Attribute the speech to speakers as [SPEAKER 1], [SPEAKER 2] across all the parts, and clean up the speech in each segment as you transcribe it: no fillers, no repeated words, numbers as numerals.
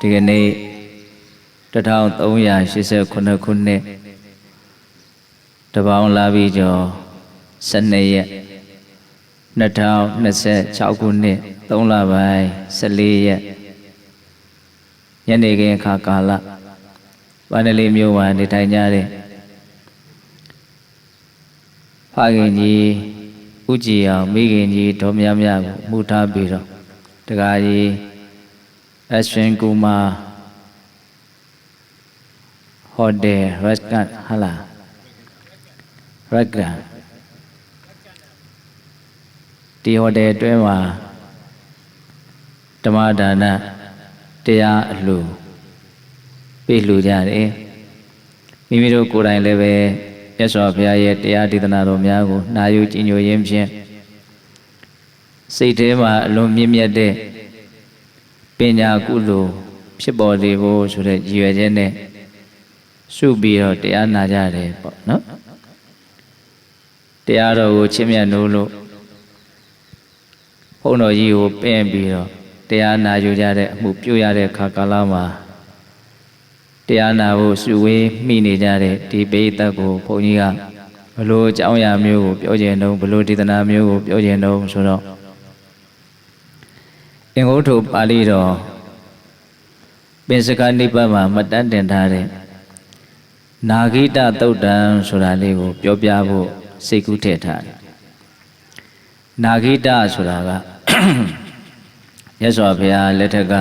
[SPEAKER 1] ဒီကနေ့1389ခုနှစ်တပေါင်းလာပြီးကျော်12ရက်2026ခုနှစ်3လပိုင်း14ရက်ညနေခင်းအခါကာလဗန္ဓလေးမြို့မှာနေထိုင်ကြတဲ့ဖခင်ကြီးဦးကြည်အောင်မိခင်ကြီးဒေါ်မြမြကိုမှုထားပြီးတော့တခါကြီးအရှင်ကူမာဟိုတယ်ရက်ကန်ဟာလာရက်ကန်ဒီဟိုတယ်အတွင်းမှာဓမ္မဒါနတရားအလှူပေးလှူကြတယ်မိမိတို့ကိုယ်တိုင်လည်းပဲမြတ်စွာဘုရားရဲ့တရားဒေသနာတော်များကိုနာယူကြည်ညိုရင်းဖြင့်စိတ်ထဲမှာအလွန်မြင့်မြတ်တဲ့ပညာကုသိုလ်ဖြစ်ပေါ်စေဖို့ဆိုတဲ့ရည်ရွယ်ချက်နဲ့စုပြီးတော့တရားနာကြတယ်ပေါ့နော်တရားတော်ကိုချစ်မြတ်နိုးလို့ဘုန်းတော်ကြီးကိုပင့်ပြီးတော့တရားနာယူကြတဲ့အမှုပြုရတဲ့ခါကာလမှာတရားနာဖို့စုဝေးမိနေကြတဲ့ဒီပိဋကကိုဘုန်းကြီးကဘလို့အကြောင်းအရာမျိုးကိုပြောခြင်းတုံးဘလို့ဒေသနာမျိုးကိုပြောခြင်းတုံးဆိုတော့အင်္ဂုတ္တပါဠိတော်ပင်စကနိဗ္ဗာန်မှာမတတ်တင်ထားတဲ့နာဂိတသုတ်တံဆိုတာလေးကိုပြောပြဖို့စိတ်ကူးထည့်ထားတယ်နာဂိတဆိုတာကမြတ်စွာဘုရားလက်ထက်က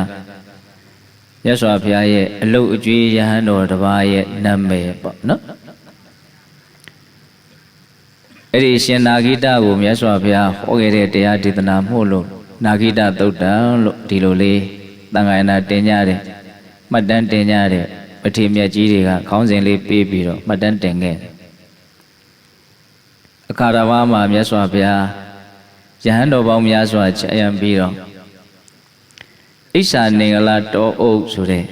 [SPEAKER 1] မြတ်စွာဘုရားရဲ့အလုတ်အကျွေးယဟန်တော်တစ်ပါးရဲ့နာမည်ပေါ့နော်အဲ့ဒီရှင်နာဂိတကိုမြတ်စွာဘုရားဟောခဲ့တဲ့တရားဒေသနာမှုလို့နာဂိတသုတ်တံလို့ဒီလိုလေးသံဃာယနာတင်ကြတယ်မှတ်တမ်းတင်ကြတယ်ပဋိမြတ်ကြီးတွေကခေါင်းစဉ်လေးပေးပြီးတော့မှတ်တမ်းတင်ခဲ့အခါတော်မှာမြတ်စွာဘုရားယဟန်တော်ပေါင်းများစွာချယံပြီးတော့ဣစ္ဆာနင်္ဂလတောအုပ်ဆိုတဲ့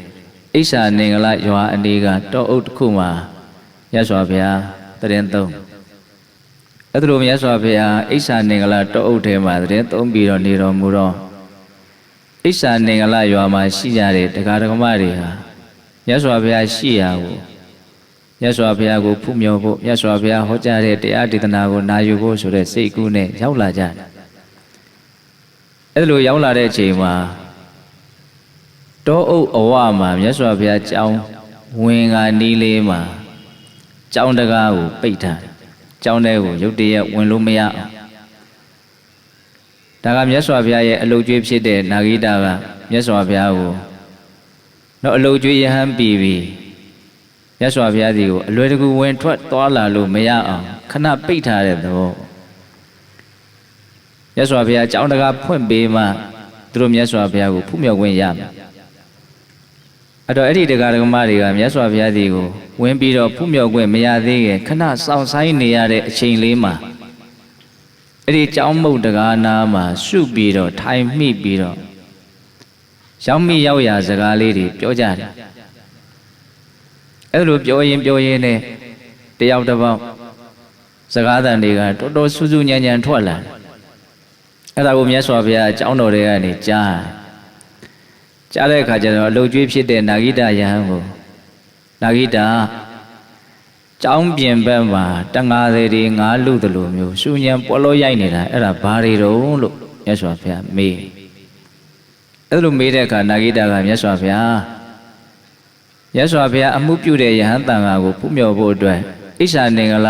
[SPEAKER 1] ဣစ္ဆာနင်္ဂလရွာအနီးကတောအုပ်တစ်ခုမှာမြတ်စွာဘုရားတရင်သုံးအဲ့ဒါလိုမြတ်စွာဘုရားဣစ္ဆာနင်္ဂလတောအုပ်ထဲမှာတရင်သုံးပြီးတော့နေတော်မူတော့ဣစ္ဆာနင်္ဂလရွာမှာရှိကြတဲ့တရားဓမ္မတွေဟာမြတ်စွာဘုရားရှိရာကိုမြတ်စွာဘုရားကိုဖူးမြော်ဖို့မြတ်စွာဘုရားဟောကြားတဲ့တရားဒေသနာကိုနာယူဖို့ဆိုတဲ့စိတ်ကူးနဲ့ရောက်လာကြတယ်အဲ့ဒါလိုရောက်လာတဲ့အချိန်မှာတောအုပ်အဝမှာမြတ်စွာဘုရားကျောင်းဝင်ကနီးလေးမှာကျောင်းတကားကိုပိတ်ထားတယ်ကျောင်းထဲကိုရုတ်တရက်ဝင်လို့မရအောင်ဒါကမြတ်စွာဘုရားရဲ့အလုတ်ကျွေးဖြစ်တဲ့နာဂိတကမြတ်စွာဘုရားကိုတော့အလုတ်ကျွေးယဟန်ပြီးပြီမြတ်စွာဘုရားဒီကိုအလွယ်တကူဝင်ထွက်သွားလာလို့မရအောင်ခဏပိတ်ထားတဲ့သဘောမြတ်စွာဘုရားကျောင်းတကားဖွင့်ပေးမှသူတို့မြတ်စွာဘုရားကိုဖူးမြော်ခွင့်ရမယ်အဲ့တော့အဲ့ဒီတရားဓမ္မတွေကမြတ်စွာဘုရားဒီကိုဝင်ပြီးတော့ဖူးမြော်ခွင့်မရသေးခင်ခဏစောင့်ဆိုင်နေရတဲ့အချိန်လေးမှာအဲ့ဒီကျောင်းမုတ်တကားနာမှာရှုပြီးတော့ထိုင်မိပြီးတော့ရောက်မိရောက်ရာစကားလေးတွေပြောကြတယ်အဲ့လိုပြောရင်နဲ့တယောက်တစ်ပေါက်စကားသံတွေကတော်တော်စူးစူးညံ့ညံ့ထွက်လာတယ်အဲ့ဒါကိုမြတ်စွာဘုရားအကြောင်းတော်တွေကနေကြားတဲ့အခါကျတော့အလုတ်ကျွေးဖြစ်တဲ့နာဂိတယဟန်ကိုနာဂိတကျောင်းပြင်ဘက်မှာတန်ဃာတွေငါးလူတလူမျိုးရှူညံပေါ်လို့ရိုက်နေတာအဲ့ဒါဘာတွေတုံးလို့မြတ်စွာဘုရားမေးအဲ့လိုမေးတဲ့အခါနာဂိတကမြတ်စွာဘုရားအမှုပြုတဲ့ယဟန်တန်ဃာကိုဖူးမြော်ဖို့အတွက်ဣစ္ဆာနင်္ဂလ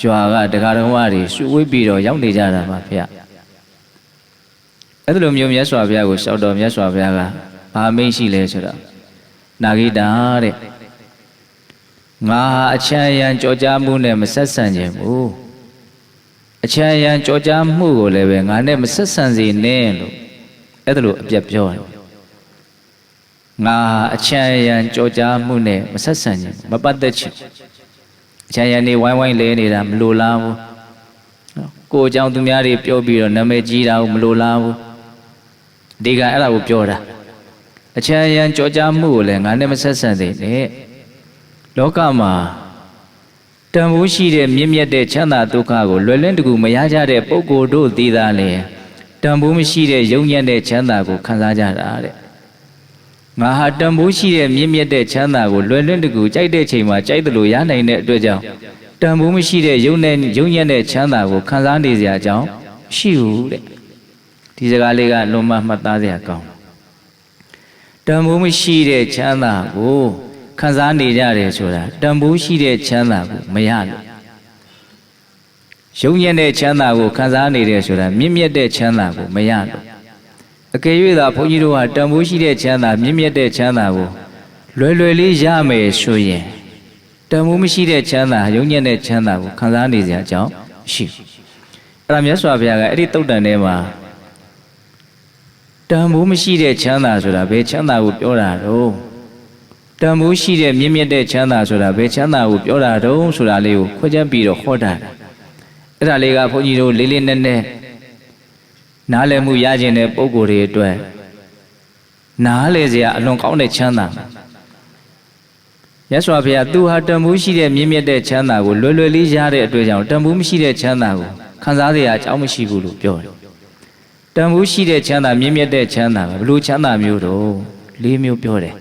[SPEAKER 1] ရွာကတရားတော်တွေရှုဝေးပြီးတော့ရောက်နေကြတာပါဗျာအဲ့လိုမျိုးမြတ်စွာဘုရားကိုရှောက်တော်မြတ်စွာဘုရားကဘာမိန့်ရှိလဲဆိုတော့နာဂိတတဲ့ငါအချမ်းရံကြောကြားမှုနဲ့မဆက်ဆံခြင်းဘူးအချမ်းရံကြောကြားမှုကိုလည်းပဲငါနဲ့မဆက်ဆံစေနဲ့လို့အဲ့ဒါလိုအပြတ်ပြောတယ်ငါအချမ်းရံကြောကြားမှုနဲ့မဆက်ဆံခြင်းမပတ်သက်ခြင်းအချမ်းရံနေဝိုင်းဝိုင်းလဲနေတာမလိုလားဘူးကိုယ်အကြောင်းသူများတွေပြောပြီးတော့နာမည်ကြီးတာကိုမလိုလားဘူးဒီကအဲ့ဒါကိုပြောတာအချမ်းရံကြောကြားမှုကိုလည်းငါနဲ့မဆက်ဆံသေးနဲ့လောကမှာတန်ဖိုးရှိတဲ့မြင့်မြတ်တဲ့ချမ်းသာဒုက္ခကိုလွယ်လွယ်တကူမရကြတဲ့ပုဂ္ဂိုလ်တို့သိသားလေတန်ဖိုးမရှိတဲ့ယုံညံ့တဲ့ချမ်းသာကိုခံစားကြတာတဲ့ ငါဟာတန်ဖိုးရှိတဲ့မြင့်မြတ်တဲ့ချမ်းသာကိုလွယ်လွယ်တကူကြိုက်တဲ့ချိန်မှာကြိုက်တယ်လို့ရနိုင်တဲ့အတွက်ကြောင့်တန်ဖိုးမရှိတဲ့ယုံညံ့တဲ့ချမ်းသာကိုခံစားနေစရာအကြောင်းရှိဘူးတဲ့ဒီစကားလေးကလွန်မှမှတ်သားစရာကောင်းတန်ဖိုးမရှိတဲ့ချမ်းသာကိုခံစားနေကြတယ်ဆိုတာတန်ဖိုးရှိတဲ့ချမ်းသာကိုမရလို့ယုံညံ့တဲ့ချမ်းသာကိုခံစားနေတယ်ဆိုတာမြင့်မြတ်တဲ့ချမ်းသာကိုမရလို့အကယ်၍သာဘုန်းကြီးတို့ဟာတန်ဖိုးရှိတဲ့ချမ်းသာမြင့်မြတ်တဲ့ချမ်းသာကိုလွယ်လွယ်လေးရမယ်ဆိုရင်တန်ဖိုးမရှိတဲ့ချမ်းသာယုံညံ့တဲ့ချမ်းသာကိုခံစားနေစရာအကြောင်းရှိဘူးအဲ့ဒါမြတ်စွာဘုရားကအဲ့ဒီတုတ်တန်ထဲမှာတန်ဖိုးမရှိတဲ့ချမ်းသာဆိုတာဘယ်ချမ်းသာကိုပြောတာတော့တန်ဖိုးရှိတဲ့မြင့်မြတ်တဲ့ချမ်းသာဆိုတာဘယ်ချမ်းသာကိုပြောတာတော့ဆိုတာလေးကိုခွဲခြမ်းပြီးတော့ဟောတာအဲ့ဒါလေးကဘုန်းကြီးတို့လေးလေးနက်နက်နားလည်မှုရခြင်းတဲ့ပုံကိုယ်တွေအတွက်နားလည်စရာအလွန်ကောင်းတဲ့ချမ်းသာမြတ်စွာဘုရားသူဟာတန်ဖိုးရှိတဲ့မြင့်မြတ်တဲ့ချမ်းသာကိုလွယ်လွယ်လေးရတဲ့အတွက်ကြောင့်တန်ဖိုးမရှိတဲ့ချမ်းသာကိုခံစားစရာအကြောင်းမရှိဘူးလို့ပြောတယ်တန်ဖိုးရှိတဲ့ချမ်းသာမြင့်မြတ်တဲ့ချမ်းသာဘယ်လိုချမ်းသာမျိုးတော့၄မျိုးပြောတယ်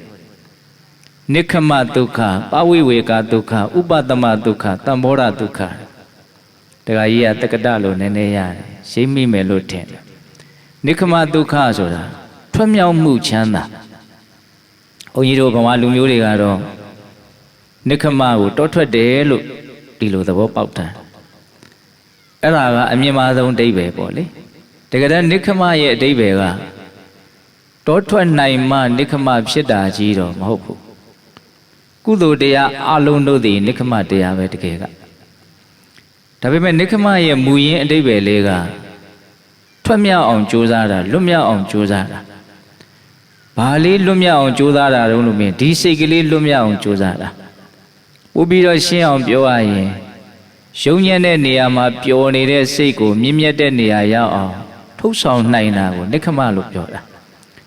[SPEAKER 1] နိက္ခမဒုက္ခပဝိဝေကဒုက္ခဥပသမဒုက္ခတံဘောဓဒုက္ခတခါကြီးကတက္ကတလို့နည်းနည်းရတယ်ရှိမိမယ်လို့ထင်တယ်နိက္ခမဒုက္ခဆိုတာထွတ်မြောက်မှုချမ်းသာဘုန်းကြီးတို့ဗမာလူမျိုးတွေကတော့နိက္ခမကိုတောထွက်တယ်လို့ဒီလိုသဘောပေါက်တာအဲ့ဒါကအမြင့်မားဆုံးအဓိပ္ပာယ်ပေါ့လေတကယ်တမ်းနိက္ခမရဲ့အဓိပ္ပာယ်ကတောထွက်နိုင်မှနိက္ခမဖြစ်တာကြီးတော့မဟုတ်ဘူးကုသိုလ်တရားအလုံးတို့သည်နိက္ခမတရားပဲတကယ်ကဒါပေမဲ့နိက္ခမရဲ့မူရင်းအဓိပ္ပာယ်လေးကထွက်မြောက်အောင်ကြိုးစားတာလွတ်မြောက်အောင်ကြိုးစားတာဘာလေးလွတ်မြောက်အောင်ကြိုးစားတာတော့လို့မြင်ဒီစိတ်ကလေးလွတ်မြောက်အောင်ကြိုးစားတာပို့ပြီးတော့ရှင်းအောင်ပြောရရင်ယုံညံ့တဲ့နေရာမှာပျော်နေတဲ့စိတ်ကိုမြင့်မြတ်တဲ့နေရာရောက်အောင်ထုတ်ဆောင်နိုင်တာကိုနိက္ခမလို့ပြောတာ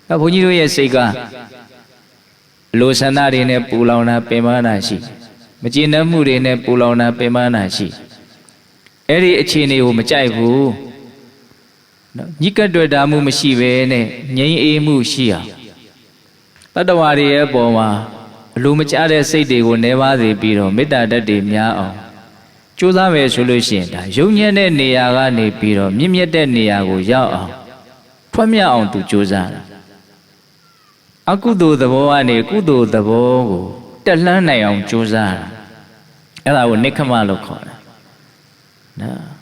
[SPEAKER 1] အဲဘုန်းကြီးတို့ရဲ့စိတ်ကလိုဆန္ဒတွေနဲ့ပူလောင်တာပင်ပန်းတာရှိမကျေနပ်မှုတွေနဲ့ပူလောင်တာပင်ပန်းတာရှိအဲ့ဒီအခြေအနေကိုမကြိုက်ဘူးနော်ညှိကပ်တွေ့တာမှုမရှိဘဲနဲ့ငြိမ်းအေးမှုရှိအောင်တတ္တဝါတွေရဲ့ပုံမှာအလိုမကျတဲ့စိတ်တွေကိုနှဲပါစေပြီးတော့မေတ္တာဓာတ်တွေများအောင်ကြိုးစားမယ်ဆိုလို့ရှိရင်ဒါယုံညံ့တဲ့နေရာကနေပြီးတော့မြင့်မြတ်တဲ့နေရာကိုရောက်အောင်ထွတ်မြောက်အောင်သူကြိုးစားတာအကုသိုလ်သဘောကနေကုသိုလ်သဘောကိုတက်လှမ်းနိုင်အောင်ကြိုးစားတာအဲ့ဒါကိုနိက္ခမလို့ခေါ်တာနော်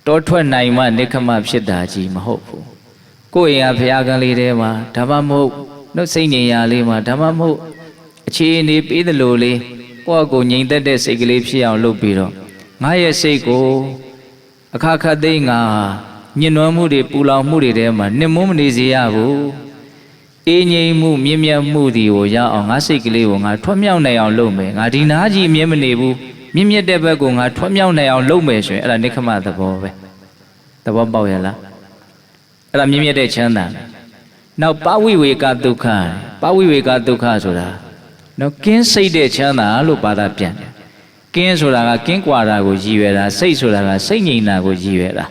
[SPEAKER 1] တောထွက်နိုင်မှနိက္ခမဖြစ်တာကြီးမဟုတ်ဘူးကိုယ့်အိမ်ကဘုရားကလေးထဲမှာဒါမှမဟုတ်နှုတ်စိတ်ငြိမ်ရာလေးမှာဒါမှမဟုတ်အခြေအနေပေးသလိုလေးကိုယ့်အကိုငြိမ်သက်တဲ့စိတ်ကလေးဖြစ်အောင်လုပ်ပြီးတော့ငါရဲ့စိတ်ကိုအခါခတ်သိငါညှဉ်းနှွမ်းမှုတွေပူလောင်မှုတွေထဲမှာနှိမ့်မွမ်းမနေစေရဘူးအေးငြိမ်မှုမြင့်မြတ်မှုဒီကိုရအောင်ငါစိတ်ကလေးကိုငါထွတ်မြောက်နိုင်အောင်လုပ်မယ်ငါဒီနာကြီးအမြဲမနေဘူးမြင့်မြတ်တဲ့ဘက်ကိုငါထွတ်မြောက်နိုင်အောင်လုပ်မယ်ဆိုရင်အဲ့ဒါနိက္ခမသဘောပဲသဘောပေါက်ရလားအဲ့ဒါမြင့်မြတ်တဲ့ချမ်းသာနောက်ပဝိဝေကဒုက္ခပဝိဝေကဒုက္ခဆိုတာနော်ကင်းစိတ်တဲ့ချမ်းသာလို့ပါတာပြန်တယ်ကင်းဆိုတာကကင်းကွာတာကိုရည်ရွယ်တာစိတ်ဆိုတာကစိတ်ငြိမ်တာကိုရည်ရွယ်တာ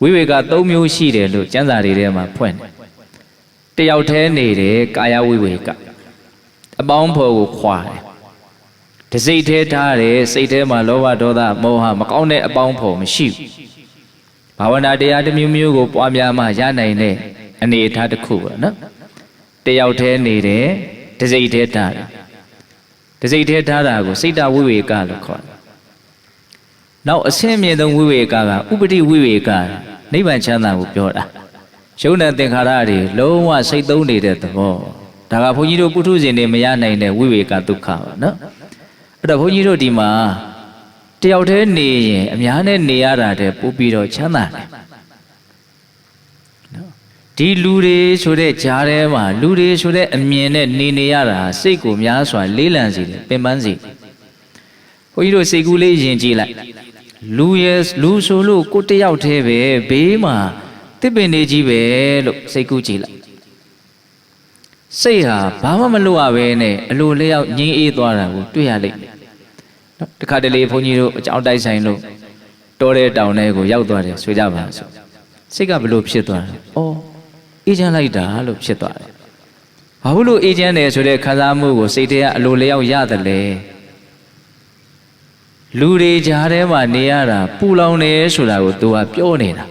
[SPEAKER 1] ဝိဝေက၃မျိုးရှိတယ်လို့ကျမ်းစာတွေထဲမှာဖွင့်တယ်တယောက်တည်းနေတယ်ကာယဝိဝေကအပေါင်းဖော်ကိုခွာတယ်တစိတ်ထဲထားတယ်စိတ်ထဲမှာလောဘဒေါသမောဟမကောင်းတဲ့အပေါင်းဖော်မရှိဘူးဘာဝနာတရားတစ်မျိုးမျိုးကိုပွားများမှရနိုင်တဲ့အနေအထားတစ်ခုပေါ့နော်တယောက်တည်းနေတယ်တစိတ်ထဲထားတယ်တစိတ်ထဲထားတာကိုစိတ်တဝိဝေကလို့ခေါ်တယ်နောက်အဆင့်မြင့်ဆုံးဝိဝေကကဥပတိဝိဝေကနိဗ္ဗာန်ချမ်းသာကိုပြောတာယုံတဲ့သင်္ခါရတွေလုံးဝစိတ်သုံးနေတဲ့သဘောဒါကဘုန်းကြီးတို့ပုထုဇဉ်တွေမရနိုင်တဲ့ဝိဝေကဒုက္ခပါနော်အဲ့တော့ဘုန်းကြီးတို့ဒီမှာတယောက်တည်းနေရင်အများနဲ့နေရတာတဲ့ပို့ပြီးတော့ချမ်းသာတယ်နော်ဒီလူတွေဆိုတဲ့ကြားထဲမှာလူတွေဆိုတဲ့အမြင်နဲ့နေရတာစိတ်ကိုများစွာလေးလံစေတယ်ပင်ပန်းစေဘုန်းကြီးတို့စိတ်ကူးလေးယဉ်ကြည့်လိုက်လူဆိုလို့ကိုတယောက်တည်းပဲဘေးမှာတစ်ပင်နေကြီးပဲလို့စိတ်ကူးကြည့်လိုက်စိတ်ဟာဘာမှမလုပ်ရပဲနဲ့အလိုလျောက်ငြိမ်းအေးသွားတာကိုတွေ့ရလိမ့်မယ်နော်တခါတလေဘုန်းကြီးတို့အကြောင်းတိုက်ဆိုင်လို့တောတဲ့တောင်ထဲကိုရောက်သွားတယ်ဆိုကြပါစို့စိတ်ကဘလို့ဖြစ်သွားတယ်ဩအေးချမ်းလိုက်တာလို့ဖြစ်သွားတယ် ဘာလို့အေဂျင့်တယ်ဆိုတဲ့ခံစားမှုကိုစိတ်ထဲကအလိုလျောက်ရတယ်လေလူတွေကြားထဲမှာနေရတာပူလောင်နေဆိုတာကိုသူကပြောနေတာ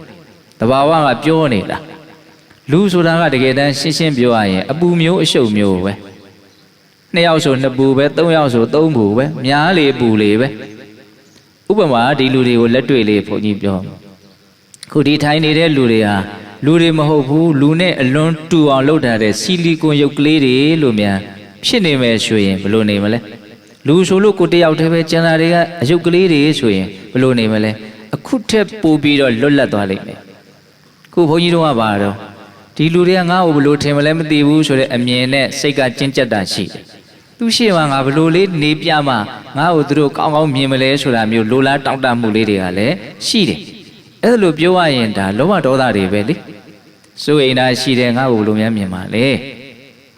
[SPEAKER 1] တဘာဝကပြောနေတာလူဆိုတာကတကယ်တမ်းရှင်းရှင်းပြောရရင်အပူမျိုးအရှုပ်မျိုးပဲ2ယောက်ဆို2ပူပဲ3ယောက်ဆို3ပူပဲများလေပူလေပဲဥပမာဒီလူတွေကိုလက်တွေ့လေးဘုန်းကြီးပြောခုဒီထိုင်နေတဲ့လူတွေဟာလူတွေမဟုတ်ဘူးလူနဲ့အလွန်တူအောင်လုပ်ထားတဲ့ဆီလီကွန်ရုပ်ကလေးတွေလို့များဖြစ်နေမယ်ဆိုရင်ဘယ်လိုနေမလဲလူဆိုလို့ကိုတယောက်တည်းပဲကျန်တာတွေကအရုပ်ကလေးတွေဆိုရင်ဘယ်လိုနေမလဲအခုထက်ပိုပြီးတော့လွတ်လပ်သွားလိမ့်မယ်ခုဘုန်းကြီးတို့ကပါတော့ဒီလူတွေကငါ့ကိုဘယ်လိုထင်မလဲမသိဘူးဆိုတဲ့အမြင်နဲ့စိတ်ကကျဉ်းကျက်တာရှိတယ်သူရှိမှငါဘယ်လိုလေးနေပြမှငါ့ကိုသူတို့ကောင်းကောင်းမြင်မလဲဆိုတာမျိုးလိုလားတောင့်တမှုလေးတွေကလည်းရှိတယ်အဲ့လိုပြောရရင်ဒါလောဘဒေါသတွေပဲလေစိုးရိမ်တာရှိတယ်ငါ့ကိုဘယ်လိုများမြင်ပါလဲ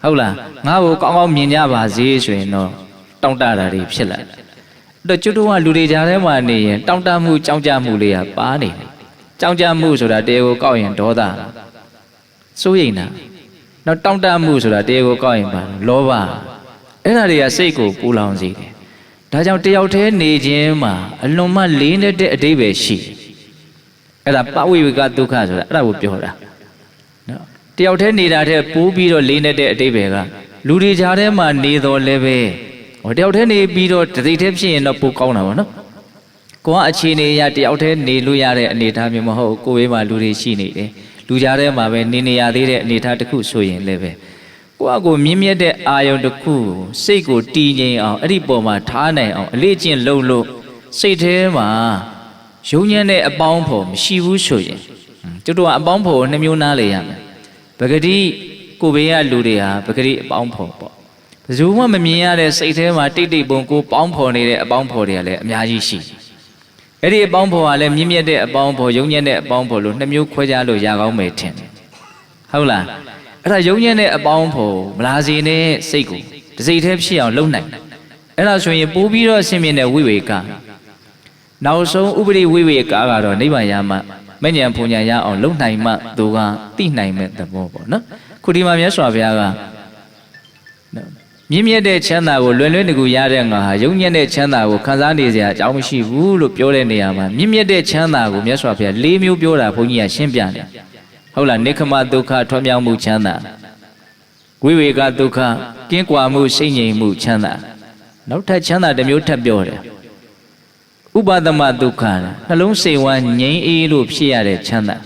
[SPEAKER 1] ဟုတ်လားငါ့ကိုကောင်းကောင်းမြင်ကြပါစေဆိုရင်တော့တောင့်တတာတွေဖြစ်လာတယ်အဲ့တော့ကျွတ်တို့ကလူတွေကြားထဲမှာနေရင်တောင့်တမှုကြောက်ကြမှုလေးကပါနေတယ်ကြောက်ကြမှုဆိုတာတရားကိုကောက်ရင်ဒေါသစိုးရိမ်တာနောက်တောင့်တမှုဆိုတာတရားကိုကောက်ရင်ပါလောဘအဲ့ဒါတွေကစိတ်ကိုပူလောင်စေတယ်ဒါကြောင့်တယောက်တည်းနေခြင်းမှာအလွန်မှလေးနေတဲ့အဓိပ္ပာယ်ရှိအဲ့ဒါပဝိဝေကဒုက္ခဆိုတာအဲ့ဒါကိုပြောတာနော်တယောက်တည်းနေတာတဲ့ပိုးပြီးတော့လေးနေတဲ့အဓိပ္ပာယ်ကလူတွေကြားထဲမှာနေတော်လည်းပဲဟောတယောက်တည်းနေပြီးတော့တသိတည်းဖြစ်ရင်တော့ပိုကောင်းတာပေါ့နော်ကိုကအခြေအနေအရတယောက်တည်းနေလို့ရတဲ့အနေအထားမျိုးမဟုတ်ကိုယ်ဝေးမှာလူတွေရှိနေတယ်လူကြားထဲမှာပဲနေရသေးတဲ့အနေအထားတစ်ခုဆိုရင်လည်းပဲကိုယ့်အကိုမြင့်မြတ်တဲ့အာယုံတစ်ခုစိတ်ကိုတည်ငြိမ်အောင်အဲ့ဒီပုံမှာထားနိုင်အောင်အလေးကျင့်လုပ်လို့စိတ်ထဲမှာယုံညံ့တဲ့အပေါင်းဖော်မရှိဘူးဆိုရင်ကျတို့ကအပေါင်းဖော်ကို2မျိုးနားလေရမယ်ပဂတိကိုဘေးကလူတွေဟာပဂတိအပေါင်းဖော်ပေါ့ဘယ်သူမှမမြင်ရတဲ့စိတ်ထဲမှာတိတ်တိတ်ပုံကိုပေါင်းဖော်နေတဲ့အပေါင်းဖော်တွေကလည်းအများကြီးရှိအဲ့ဒီအပေါင်းဖော်ကလည်းမြင့်မြတ်တဲ့အပေါင်းဖော်ယုံညံ့တဲ့အပေါင်းဖော်လို့2မျိုးခွဲခြားလို့ရကောင်းမယ်ထင်တယ်ဟုတ်လားအဲ့ဒါယုံညံ့တဲ့အပေါင်းဖော်မလားစီနဲ့စိတ်ကိုတစိတ်တည်းဖြစ်အောင်လုပ်နိုင်အဲ့ဒါဆိုရင်ပိုးပြီးတော့အရှင်းမြင့်တဲ့ဝိဝေကနောက်ဆုံးဥပရိဝိဝေကကတော့နိဗ္ဗာန်ရမှမဉ္ဇဉ်ဘုံညာရအောင်လုပ်နိုင်မှသူကသိနိုင်မဲ့သဘောပေါ့နော်ခုဒီမှာမြတ်စွာဘုရားကမြင့်မြတ်တဲ့ချမ်းသာကိုလွယ်လွယ်တကူရတဲ့ငါဟာယုံညံ့တဲ့ချမ်းသာကိုခံစားနေစရာအကြောင်းမရှိဘူးလို့ပြောတဲ့နေရာမှာမြင့်မြတ်တဲ့ချမ်းသာကိုမြတ်စွာဘုရား၄မျိုးပြောတာဘုန်းကြီးကရှင်းပြတယ်ဟုတ်လားနိခမဒုက္ခထွံ့မြောက်မှုချမ်းသာဝိဝေကဒုက္ခကင်းကွာမှုစိတ်ငြိမ်မှုချမ်းသာနောက်ထပ်ချမ်းသာတစ်မျိုးထပ်ပြောတယ်ဥပါဒမဒုက္ခနှလုံးစိတ်ဝမ်းငြိမ်အေးလို့ဖြစ်ရတဲ့ချမ်းသာ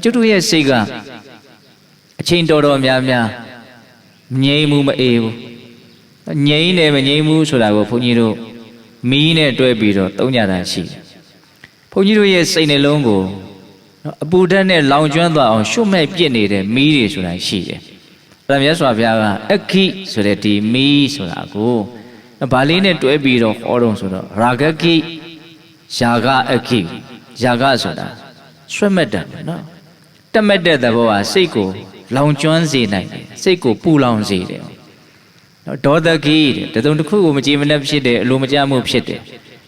[SPEAKER 1] ကျွတ်တို့ရဲ့စိတ်ကအချိန်တော်တော်များများငြိမ်မှုမအေးဘူးငြိမ်တယ်မငြိမ်ဘူးဆိုတာကိုဘုန်းကြီးတို့မီးနဲ့တွဲပြီးတော့သုံးကြတာရှိတယ်ဘုန်းကြီးတို့ရဲ့စိတ်နှလုံးကိုအပူဓာတ်နဲ့လောင်ကျွမ်းသွားအောင်ရှုမဲ့ပြစ်နေတဲ့မီးတွေဆိုတာရှိတယ်အဲ့ဒါမြတ်စွာဘုရားကအခိဆိုတဲ့ဒီမီးဆိုတာကိုဗာလေးနဲ့တွဲပြီးတော့ဟောတော့ဆိုတော့ရာဂကိယာဂအခိယာဂဆိုတာဆွဲမဲ့တယ်နော်တက်မဲ့တဲ့သဘောကစိတ်ကိုလောင်ကျွမ်းစေနိုင်တယ်စိတ်ကိုပူလောင်စေတယ်နော်ဒေါသကိတဲ့တုံတစ်ခုကိုမကြည်မနှက်ဖြစ်တယ်အလိုမကျမှုဖြစ်တယ်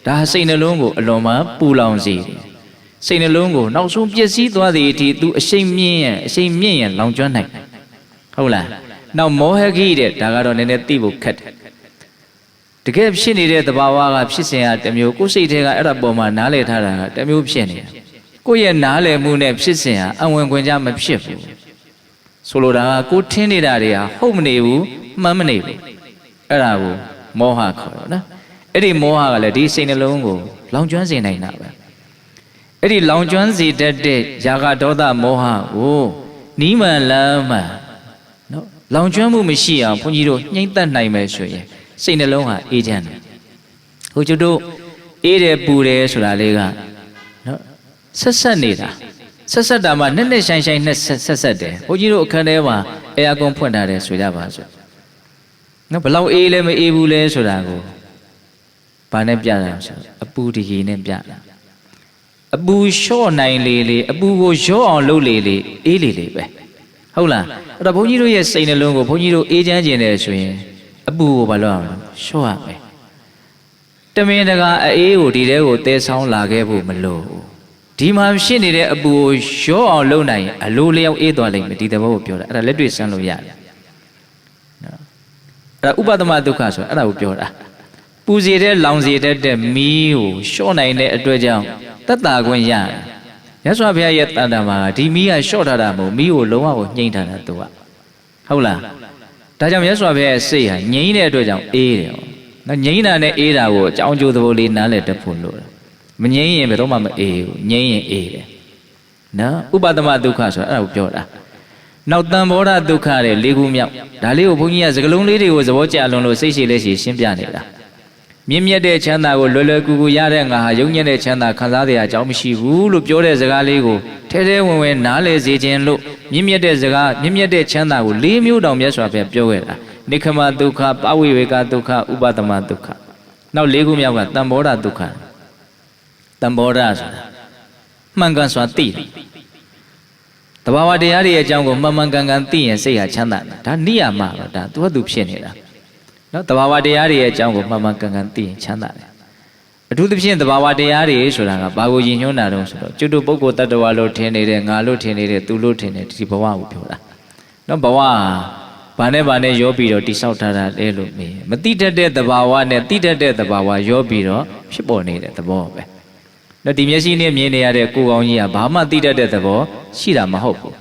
[SPEAKER 1] ဒါစိတ်နှလုံးကိုအလွန်မှပူလောင်စေတယ်စိတ်နှလုံးကိုနောက်ဆုံးပျက်စီးသွားသည်အထိသူအရှိန်မြင့်ရင်လောင်ကျွမ်းနိုင်တယ်ဟုတ်လားနောက်မောဟကိတဲ့ဒါကတော့နည်းနည်းသိဖို့ခက်တယ်တကယ်ဖြစ်နေတဲ့သဘာဝကဖြစ်စဉ်ကတစ်မျိုးကိုယ်စိတ်ထဲကအဲ့ဒါပေါ်မှာနားလည်ထားတာကတစ်မျိုးဖြစ်နေတယ်ကိုယ့်ရဲ့နားလည်မှုနဲ့ဖြစ်စဉ်ဟာအဝင်ခွင့်ကြမဖြစ်ဘူးဆိုလိုတာကကိုထင်းနေတာတွေဟာဟုတ်မနေဘူးမှန်မနေဘူးအဲ့ဒါကိုမောဟခေါ်တော့နော်အဲ့ဒီမောဟကလည်းဒီစိတ်နှလုံးကိုလောင်ကျွမ်းစေနိုင်တာပဲအဲ့ဒီလောင်ကျွမ်းစေတတ်တဲ့ຢာကဒေါသမောဟကိုနီးမှန်လမ်းမှန်နော်လောင်ကျွမ်းမှုမရှိအောင်ဘုန်းကြီးတို့ညှိမ့်သက်နိုင်မယ်ဆိုရင်စိတ်နှလုံးဟာအေးချမ်းတယ်ဟိုကျတို့အေးတယ်ပူတယ်ဆိုတာလေးကနော်ဆက်နေတာဆက်တာမှနဲ့ဆိုင်နဲ့ဆက်တယ်ဘုန်းကြီးတို့အခန်းထဲမှာအေယာကွန်ဖွင့်ထားတယ်ဆိုကြပါစို့နော်ဘလောက်အေးလဲမအေးဘူးလဲဆိုတာကိုဘာနဲ့ပြတာဆိုအပူတကြီးနဲ့ပြတာအပူလျှော့နိုင်လေအပူကိုလျှော့အောင်လုပ်လေအေးလေပဲဟုတ်လားအဲ့တော့ဘုန်းကြီးတို့ရဲ့စိတ်နှလုံးကိုဘုန်းကြီးတို့အေးချမ်းခြင်းတယ်ဆိုရင်အပူကိုဘာလို့အောင်လျှော့ရမယ်တမင်တကာအေးကိုဒီတဲကိုတဲဆောင်းလာခဲ့ဖို့မလို့ဒီမှာဖြစ်နေတဲ့အပူကိုလျှော့အောင်လုပ်နိုင်ရင်အလိုလျောက်အေးသွားလိမ့်မယ်ဒီသဘောကိုပြောတာအဲ့ဒါလက်တွေ့ဆန်းလို့ရတယ် အဲ့ဒါဥပဒမဒုက္ခဆိုအဲ့ဒါကိုပြောတာပူစီတဲ့လောင်စီတဲ့မီးကိုလျှော့နိုင်တဲ့အတွက်ကြောင့်တတ်တာခွင့်ရတယ်မြတ်စွာဘုရားရဲ့တန်တမှာဒီမီးကလျှော့ထားတာမဟုတ်မီးကိုလုံးဝကိုညှိမ့်ထားတာသူကဟုတ်လားဒါကြောင့်မြတ်စွာဘုရားရဲ့စိတ်ဟာငြိမ်းတဲ့အတွက်ကြောင့်အေးတယ်နော်ငြိမ်းတာနဲ့အေးတာကိုအကြောင်းကျိုးသဘောလေးနားလည်တတ်ဖို့လို့မငြိမ်းရင်ဘယ်တော့မှမအေးဘူးငြိမ်းရင်အေးတယ်နော်ဥပဒမဒုက္ခဆိုအဲ့ဒါကိုပြောတာနောက်တန်ဘောဓဒုက္ခတဲ့၄ခုမြောက်ဒါလေးကိုဘုန်းကြီးကစကလုံးလေးတွေကိုသဘောကျလွန်လို့စိတ်ရှိလက်ရှိရှင်းပြနေတာမြင့်မြတ်တဲ့ချမ်းသာကိုလွယ်လွယ်ကူကူရတဲ့ငါဟာယုံညံ့တဲ့ချမ်းသာခံစားရတဲ့အကြောင်းမရှိဘူးလို့ပြောတဲ့စကားလေးကိုထဲထဲဝင်ဝင်နားလည်စေခြင်းလို့မြင့်မြတ်တဲ့စကားမြင့်မြတ်တဲ့ချမ်းသာကို၄မျိုးတောင်မြတ်စွာဘုရားပြောခဲ့တာနိခမဒုက္ခပဝိဝေကဒုက္ခဥပဒမဒုက္ခနောက်၄ခုမြောက်ကတန်ဘောဓဒုက္ခတန်ဘောဓဆိုတာမှန်ကန်စွာသိတယ်တဘာဝတရားတွေရဲ့အကြောင်းကိုမှန်မှန်ကန်ကန်သိရင်စိတ်ဟာချမ်းသာတယ်ဒါနိယာမပဲဒါသူ့ဟာသူဖြစ်နေတာနော်တဘာဝတရားတွေရဲ့အကြောင်းကိုမှန်မှန်ကန်ကန်သိရင်ချမ်းသာတယ်အထူးသဖြင့်တဘာဝတရားတွေဆိုတာကဘာကိုယဉ်ညွှန်းတာတုံးဆိုတော့ကျွတ်တို့ပုဂ္ဂိုလ်တ attva လို့ထင်နေတဲ့ငါလို့ထင်နေတဲ့သူလို့ထင်တဲ့ဒီဘဝကိုပြောတာနော်ဘဝဘာနဲ့ရောပြီးတော့တိဆောက်ထားတာလဲလို့မေးမတိတတ်တဲ့တဘာဝနဲ့တိတတ်တဲ့တဘာဝရောပြီးတော့ဖြစ်ပေါ်နေတဲ့သဘောပဲနော်ဒီမျက်စိနဲ့မြင်နေရတဲ့ကိုယ်ကောင်းကြီးကဘာမှတိတတ်တဲ့သဘောရှိတာမဟုတ်ဘူး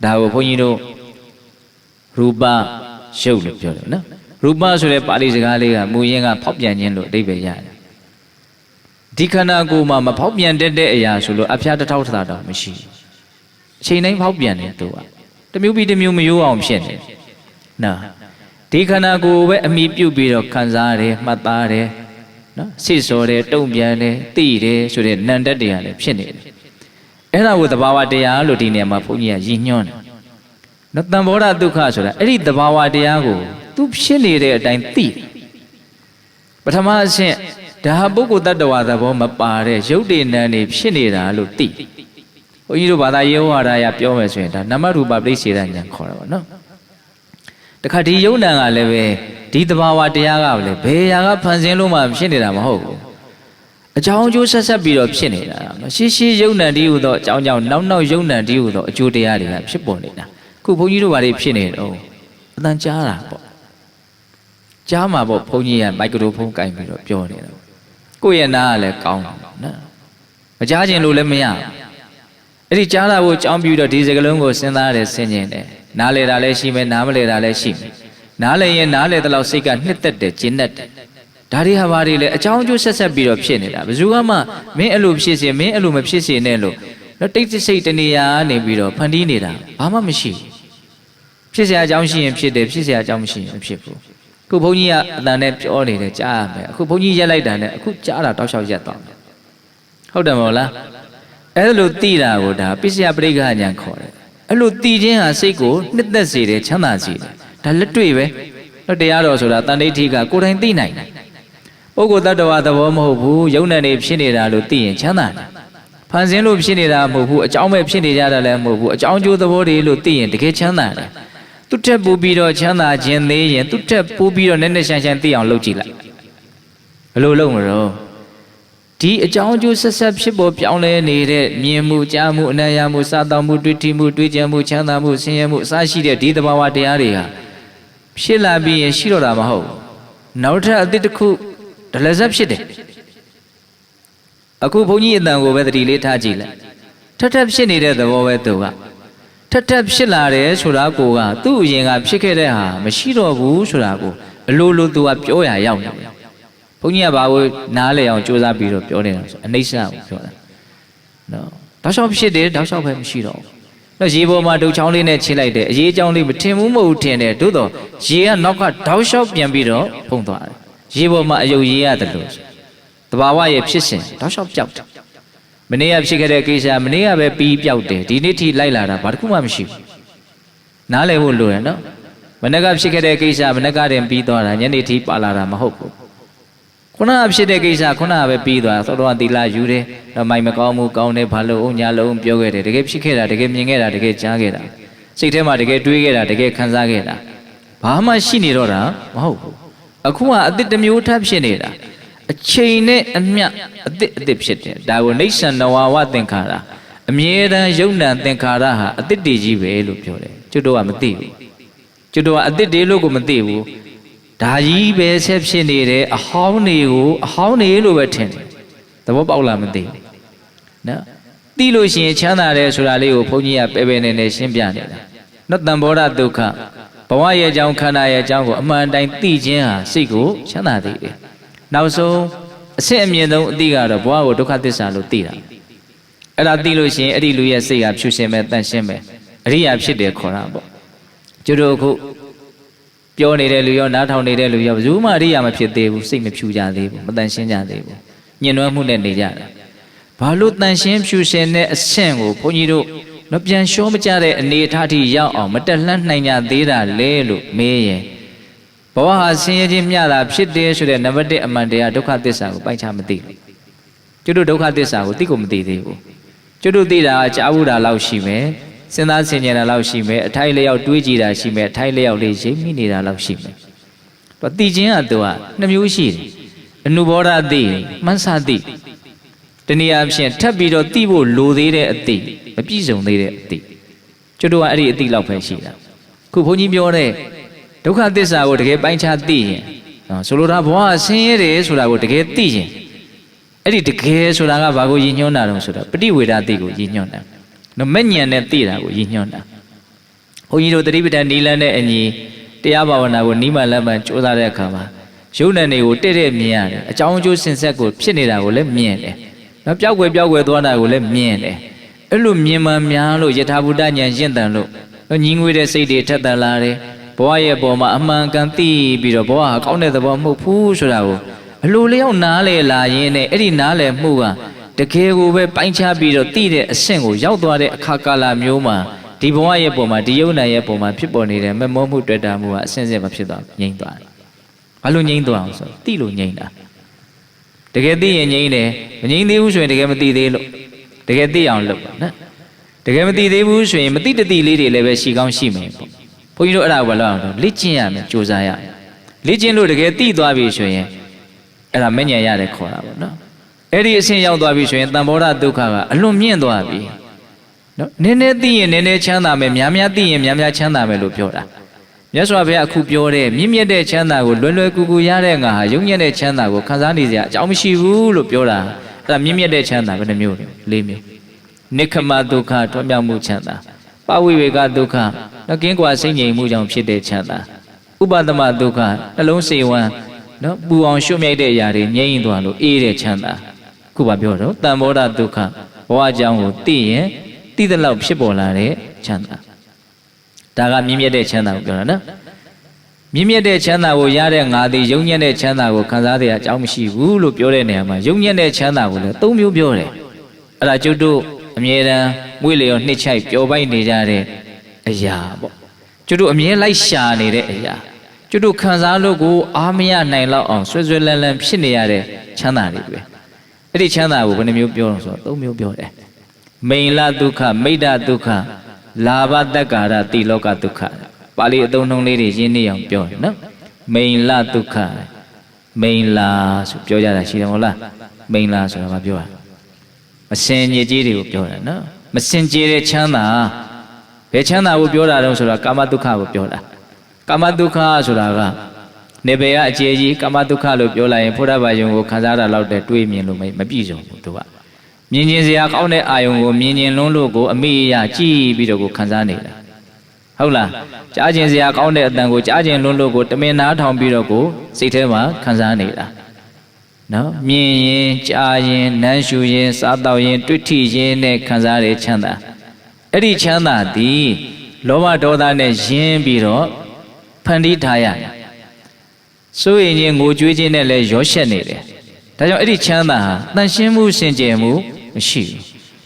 [SPEAKER 1] ဒါကိုဘုန်းကြီးတို့ရူပရုပ်လို့ပြောတယ်နော်ရူပဆိုတဲ့ပါဠိစကားလေးကမူရင်းကဖောက်ပြန်ခြင်းလို့အဓိပ္ပာယ်ရတယ်ဒီခန္ဓာကိုယ်မှာမဖောက်ပြန်တဲ့အရာဆိုလို့အဖျားတစ်ထောက်တစ်တော့မရှိဘူးအချိန်တိုင်းဖောက်ပြန်တယ်သူကတစ်မျိုးပြီးတစ်မျိုးမရိုးအောင်ဖြစ်နေနော်ဒီခန္ဓာကိုယ်ပဲအမိပြုတ်ပြီးတော့ခံစားရတယ်မှတ်သားတယ်နော်စိတ်ဆော်တယ်တုံ့ပြန်တယ်သိတယ်ဆိုတဲ့နံတက်တရားလည်းဖြစ်နေတယ်အဲ့ဒါကိုသဘာဝတရားလို့ဒီနေရာမှာဘုန်းကြီးကရည်ညွှန်းတယ်နော်တန်ဘောဓဒုက္ခဆိုတာအဲ့ဒီသဘာဝတရားကိုသူဖြစ်နေတဲ့အတိုင်းသိတယ်ပထမအဆင့်ဒါဟာပုဂ္ဂိုလ်တ attva သဘောမပါတဲ့ရုပ်တည်နံနေဖြစ်နေတာလို့သိဘုန်းကြီးတို့ဘာသာရေးဝါဒအရပြောမယ်ဆိုရင်ဒါနမရူပပရိစ္ဆေဒဉာဏ်ခေါ်တာပေါ့နော်တခါဒီယုံနံကလည်းပဲဒီသဘာဝတရားကလည်းဘယ်ရာကဖန်ဆင်းလို့မှဖြစ်နေတာမဟုတ်ဘူးအကြောင်းအကျိုးဆက်ဆက်ပြီးတော့ဖြစ်နေတာရှေးရှေးယုံနံတည်းဟူသောအကြောင်းကြောင့်နောက်ယုံနံတည်းဟူသောအကျိုးတရားတွေကဖြစ်ပေါ်နေတာခုဘုန်းကြီးတို့ဘာတွေဖြစ်နေတော့အတန်ကြားတာပေါ့ကြားမှာပေါ့ဘုန်းကြီးကမိုက်ကရိုဖုန်းကင်ပြီးတော့ပြောနေတာကိုယ့်ရဲ့နားကလည်းကောင်းတယ်နော်မကြားခြင်းလို့လည်းမရဘူးအဲ့ဒီကြားတာကိုကြောင်းပြီးတော့ဒီစကလုံးကိုစဉ်းစားရတယ်ဆင်ခြင်တယ်နားလေတာလည်းရှိမယ်နားမလေတာလည်းရှိမယ်နားလေရင်နားလေတဲ့လောက်စိတ်ကနှစ်သက်တယ်ကျဉ်တ်တယ်ဒါတွေဟာဘာတွေလဲအကြောင်းအကျိုးဆက်ဆက်ပြီးတော့ဖြစ်နေတာဘယ်သူမှမင်းအဲ့လိုဖြစ်စေမင်းအဲ့လိုမဖြစ်စေနဲ့လို့တော့တိတ်စိတ်တနေရာနေပြီးတော့ဖန်တီးနေတာဘာမှမရှိဘူးဖြစ်เสียအကြောင်းရှိရင်ဖြစ်တယ်ဖြစ်เสียအကြောင်းမရှိရင်မဖြစ်ဘူးခုဘုန်းကြီးကအတန်နဲ့ပြောနေတယ်ကြားရမယ်အခုဘုန်းကြီးရက်လိုက်တာနဲ့အခုကြားတာတောက်လျှောက်ရက်သွားတယ်ဟုတ်တယ်မဟုတ်လားအဲ့လိုသိတာကိုဒါပစ္စယပရိက္ခဉာဏ်ခေါ်တယ်အဲ့လိုသိခြင်းဟာစိတ်ကိုနှစ်သက်စေတယ်ချမ်းသာစေတယ်ဒါလက်တွေ့ပဲတော့တရားတော်ဆိုတာတန်ဋိဋ္ဌိကကိုယ်တိုင်သိနိုင်တယ်ပုဂ္ဂိုလ်တ attva သဘောမဟုတ်ဘူးယုံနဲ့နေဖြစ်နေတာလို့သိရင်ချမ်းသာတယ်ဖန်ဆင်းလို့ဖြစ်နေတာမဟုတ်ဘူးအကြောင်းပဲဖြစ်နေကြတာလည်းမဟုတ်ဘူးအကြောင်းကျိုးသဘောတွေလို့သိရင်တကယ်ချမ်းသာတယ်သူ့ထက်ပိုပြီးတော့ချမ်းသာခြင်းသေးရင်သူ့ထက်ပိုပြီးတော့နက်နက်ရှမ်းရှမ်းသိအောင်လုပ်ကြည့်လိုက်ဘယ်လိုလုပ်မလို့ဒီအကြောင်းအကျိုးဆက်ဆက်ဖြစ်ပေါ်ပြောင်းလဲနေတဲ့မြင်မှုကြားမှုအနံ့ရမှုစားတောက်မှုတွေ့ထိမှုတွေ့ကြံမှုချမ်းသာမှုဆင်းရဲမှုအစရှိတဲ့ဒီသဘာဝတရားတွေဟာဖြစ်လာပြီးရင်ရှိတော့တာမဟုတ်နောက်ထပ်အသစ်တစ်ခုဒလဇက်ဖြစ်တယ်အခုဘုန်းကြီးအတန်ကိုပဲတတိလေးထားကြည့်လိုက်ထပ်ထပ်ဖြစ်နေတဲ့သဘောပဲသူကထပ်ထပ်ဖြစ်လာတယ်ဆိုတာကိုကသူ့အရင်ကဖြစ်ခဲ့တဲ့ဟာမရှိတော့ဘူးဆိုတာကိုအလိုလိုသူကပြောရရောက်နေတယ်ဘုန်းကြီးကဘာကိုနားလေအောင်ကြိုးစားပြီးတော့ပြောနေတာဆိုအနိစ္စကိုပြောတာနော်တောက်လျှောက်ဖြစ်တယ်တောက်လျှောက်ပဲမရှိတော့ဘူးတော့ရေပေါ်မှာဒုတ်ချောင်းလေးနဲ့ချိလိုက်တယ်အရေးအကြောင်းလေးမထင်ဘူးမဟုတ်ထင်တယ်သို့တော့ရေကနောက်ကတောက်လျှောက်ပြန်ပြီးတော့ဖုံးသွားတယ်ရေပေါ်မှာအယုတ်ရေးရတယ်လို့တဘာဝရဲ့ဖြစ်စဉ်တောက်လျှောက်ပြောက်တယ်မနေ့ကဖြစ်ခဲ့တဲ့ကိစ္စမနေ့ကပဲပြီးပြောက်တယ်ဒီနေ့ထိလိုက်လာတာဘာတစ်ခုမှမရှိဘူးနားလည်ဖို့လိုတယ်နော်မနေ့ကဖြစ်ခဲ့တဲ့ကိစ္စမနေ့ကတည်းပြီးသွားတာညနေထိပါလာတာမဟုတ်ဘူးခုနကဖြစ်တဲ့ကိစ္စခုနကပဲပြီးသွားသောတော်ကသီလယူတယ်တော့မိုင်မကောင်းမှုကောင်းတယ်ဘာလို့အောင်ညာလုံးပြောခဲ့တယ်တကယ်ဖြစ်ခဲ့တာတကယ်မြင်ခဲ့တာတကယ်ကြားခဲ့တာစိတ်ထဲမှာတကယ်တွေးခဲ့တာတကယ်ခံစားခဲ့တာဘာမှရှိနေတော့တာမဟုတ်ဘူးအခုကအတစ်တစ်မျိုးထပ်ဖြစ်နေတာအချိန်နဲ့အမျှအတစ်ဖြစ်တယ်ဒါကိုနိစ္စနဝဝသင်္ခါရအမြဲတမ်းယုံနံသင်္ခါရဟာအတစ်တည်ကြီးပဲလို့ပြောတယ်ကျွတ်တော့ကမသိဘူးကျွတ်တော့ကအတစ်တည်လို့ကိုမသိဘူး ဒါကြီးပဲဆက်ဖြစ်နေတယ်အဟောင်းတွေကိုအဟောင်းနေလို့ပဲထင်တယ်သဘောပေါက်လားမသိဘူးနော်သိလို့ရှိရင်ချမ်းသာတယ်ဆိုတာလေးကိုဘုန်းကြီးကပဲပဲနေနေရှင်းပြနေတာနော်တံဘောဓဒုက္ခဘဝရဲ့အကြောင်းခန္ဓာရဲ့အကြောင်းကိုအမှန်တိုင်းသိခြင်းဟာစိတ်ကိုချမ်းသာစေတယ်နောက်ဆုံးအစစ်အမြင့်ဆုံးအတိကတော့ဘဝကိုဒုက္ခသစ္စာလို့သိတာအဲ့ဒါသိလို့ရှိရင်အဲ့ဒီလူရဲ့စိတ်ဟာဖြူရှင်မဲ့တန့်ရှင်းမဲ့အရိယာဖြစ်တယ်ခေါ်တာပေါ့ကျတို့အခုပြောနေတဲ့လူရောနားထောင်နေတဲ့လူရောဘယ်သူမှအရိယာမဖြစ်သေးဘူးစိတ်မဖြူကြသေးဘူးမတန့်ရှင်းကြသေးဘူးညှဉ်းနှွမ်းမှုနဲ့နေကြတာဘာလို့တန့်ရှင်းဖြူရှင်တဲ့အဆင့်ကိုဘုန်းကြီးတို့တော့ပြန်ရှောမကြတဲ့အနေအထားထိရောက်အောင်မတက်လှမ်းနိုင်ကြသေးတာလေလို့မေးရင်ဘဝဟာဆင်းရဲခြင်းမျှတာဖြစ်တယ်ဆိုတဲ့နံပါတ်1အမှန်တရားဒုက္ခသစ္စာကိုပိုက်ချမသိဘူးကျွတ်တို့ဒုက္ခသစ္စာကိုသိကိုမသိသေးဘူးကျွတ်တို့သိတာကြားဘူးတာလောက်ရှိမယ်စဉ်းစားဆင်ခြင်တာလောက်ရှိမယ်အထိုက်လျောက်တွေးကြည့်တာရှိမယ်အထိုက်လျောက်လေးရိပ်မိနေတာလောက်ရှိမယ်တော့သိခြင်းကသူက2မျိုးရှိတယ်အနုဘောဓသိမှန်းဆသိတနည်းအားဖြင့်ထပ်ပြီးတော့သိဖို့လိုသေးတဲ့အသိမပြည့်စုံသေးတဲ့အသိကျွတ်တို့ကအဲ့ဒီအသိလောက်ပဲရှိတာခုဘုန်းကြီးပြောတဲ့ဒုက္ခသစ္စာကိုတကယ်ပိုင်းခြားသိရင်ဆိုလိုတာဘဝဆင်းရဲတယ်ဆိုတာကိုတကယ်သိရင်အဲ့ဒီတကယ်ဆိုတာကဘာကိုရည်ညွှန်းတာတုံးဆိုတာပฏิဝေဒသိကိုရည်ညွှန်းတာနော်မဲ့ညံနဲ့သိတာကိုရည်ညွှန်းတာဘုန်းကြီးတို့တတိပဋ္ဌာန်နီလန်းနဲ့အညီတရားဘာဝနာကိုနိမလမ်းမှန်ကြိုးစားတဲ့အခါမှာယုံနဲ့နေကိုတဲ့မြင်ရတယ်အကြောင်းအကျိုးစင်ဆက်ကိုဖြစ်နေတာကိုလည်းမြင်တယ်နော်ပျောက်ကွယ်သွားတာကိုလည်းမြင်တယ်အဲ့လိုမြင်မှများလို့ယထာဘုဒ္ဓဉာဏ်ရှင်းတန်လို့ညီငွေတဲ့စိတ်တွေထက်သန်လာတယ်ဘဝရဲ့ပေါ်မှာအမှန်ကန်သိပြီးတော့ဘဝဟာကောင်းတဲ့သဘောမဟုတ်ဘူးဆိုတာကိုအလိုလျောက်နားလေလာရင်းနဲ့အဲ့ဒီနားလေမှုကတကယ်ကိုပဲပိုင်းခြားပြီးတော့သိတဲ့အဆင့်ကိုရောက်သွားတဲ့အခါကာလမျိုးမှာဒီဘဝရဲ့ပေါ်မှာဒီယုံနာရဲ့ပေါ်မှာဖြစ်ပေါ်နေတဲ့မမောမှုတွေ့တာမှုကအဆင့်ဆင့်မဖြစ်သွားငြိမ့်သွားတယ်။ဘာလို့ငြိမ့်သွားအောင်ဆိုသိလို့ငြိမ့်တာတကယ်သိရင်ငြိမ့်တယ်မငြိမ့်သေးဘူးဆိုရင်တကယ်မသိသေးလို့တကယ်သိအောင်လုပ်ပါနော်တကယ်မသိသေးဘူးဆိုရင်မသိတသိလေးတွေလည်းပဲရှိကောင်းရှိမယ်ပေါ့ဘုန်းကြီးတို့အဲ့ဒါကိုဘာလို့အောင်လေ့ကျင့်ရမယ်ကြိုးစားရမယ်လေ့ကျင့်လို့တကယ်သိသွားပြီဆိုရင်အဲ့ဒါမဉဏ်ရတယ်ခေါ်တာပေါ့နော်အဲ့ဒီအဆင့်ရောက်သွားပြီဆိုရင်တံဘောဓဒုက္ခကအလွန်မြင့်သွားပြီနော်နည်းနည်းသိရင်နည်းနည်းချမ်းသာမယ်များများသိရင်များများချမ်းသာမယ်လို့ပြောတာမြတ်စွာဘုရားအခုပြောတဲ့မြင့်မြတ်တဲ့ချမ်းသာကိုလွယ်လွယ်ကူကူရတဲ့ငါဟာယုံညံ့တဲ့ချမ်းသာကိုခံစားနေစရာအကြောင်းမရှိဘူးလို့ပြောတာအဲ့ဒါမြင့်မြတ်တဲ့ချမ်းသာဘယ်နှမျိုးလဲ၄မျိုးနိခမဒုက္ခထွံ့မြောက်မှုချမ်းသာပဝိဝေကဒုက္ခနော်ကင်းကွာစိတ်ငြိမ်မှုကြောင့်ဖြစ်တဲ့ချမ်းသာဥပဒမဒုက္ခနှလုံးစိတ်ဝမ်းနော်ပူအောင်ရှုမြိုက်တဲ့အရာတွေငြိမ့်သွားလို့အေးတဲ့ချမ်းသာခုပါပြောတော့တံဘောဓဒုက္ခဘဝအကြောင်းကိုသိရင်သိတဲ့လောက်ဖြစ်ပေါ်လာတဲ့ချမ်းသာဒါကမြင့်မြတ်တဲ့ချမ်းသာကိုပြောတာနော်မြင့်မြတ်တဲ့ချမ်းသာကိုရတဲ့ငါသည်ယုံညံ့တဲ့ချမ်းသာကိုခံစားတဲ့အကြောင်းမရှိဘူးလို့ပြောတဲ့နေရာမှာယုံညံ့တဲ့ချမ်းသာကိုလည်း၃မျိုးပြောတယ်အဲ့ဒါကျုပ်တို့အမြဲတမ်းမွေးလျော်နှစ်ချိုက်ပျော်ပိုက်နေကြတဲ့အရာပေါ့ကျုပ်တို့အမြဲလိုက်ရှာနေတဲ့အရာကျုပ်တို့ခံစားလို့ကိုအားမရနိုင်လောက်အောင်ဆွဲဆွဲလန်းလန်းဖြစ်နေရတဲ့ချမ်းသာတွေပဲအဲ့ဒီချမ်းသာကိုဘယ်နှမျိုးပြောလို့ဆိုတော့၃မျိုးပြောတယ်မိန်လဒုက္ခမိဒ္ဒဒုက္ခလာဘတက္ကာရတိလောကဒုက္ခပါဠိအသုံးနှုန်းလေးတွေရင်းနှီးအောင်ပြောတယ်နော်မိန်လဒုက္ခမိန်လာဆိုပြောကြတာရှိတယ်မဟုတ်လားမိန်လာဆိုတာမပြောတာမစင်ညစ်ကြီးတွေကိုပြောတာနော်မစင်ကြဲတဲ့ချမ်းသာဘယ်ချမ်းသာကိုပြောတာတုံးဆိုတာကာမဒုက္ခကိုပြောတာကာမဒုက္ခဆိုတာကနေပယ်ကအကျေကြီးကာမဒုက္ခလို့ပြောလိုက်ရင်ဘုရားဘာယုံကိုခံစားတာလောက်တဲ့တွေးမြင်လို့မပြည့်စုံဘူးသူကမြင်ကျင်စရာကောင်းတဲ့အာယုံကိုမြင်ကျင်လွန်းလို့ကိုအမိအယကြည့်ပြီးတော့ကိုခံစားနေတာဟုတ်လားကြားကျင်စရာကောင်းတဲ့အတန်ကိုကြားကျင်လွန်းလို့ကိုတမင်နားထောင်ပြီးတော့ကိုစိတ်ထဲမှာခံစားနေတာနော်မြင်ရင်ကြားရင်နမ်းရှူရင်စားတော့ရင်တွေ့ထိရင်နဲ့ခံစားရတဲ့ချမ်းသာအဲ့ဒီချမ်းသာသည်လောဘဒေါသနဲ့ယဉ်ပြီးတော့ဖန်တီးထားရတယ်စိုးရင်ချင်းငိုကြွေးခြင်းနဲ့လည်းရောရှက်နေတယ်ဒါကြောင့်အဲ့ဒီချမ်းသာဟာတန်ရှင်းမှုစင်ကြယ်မှုမရှိဘူ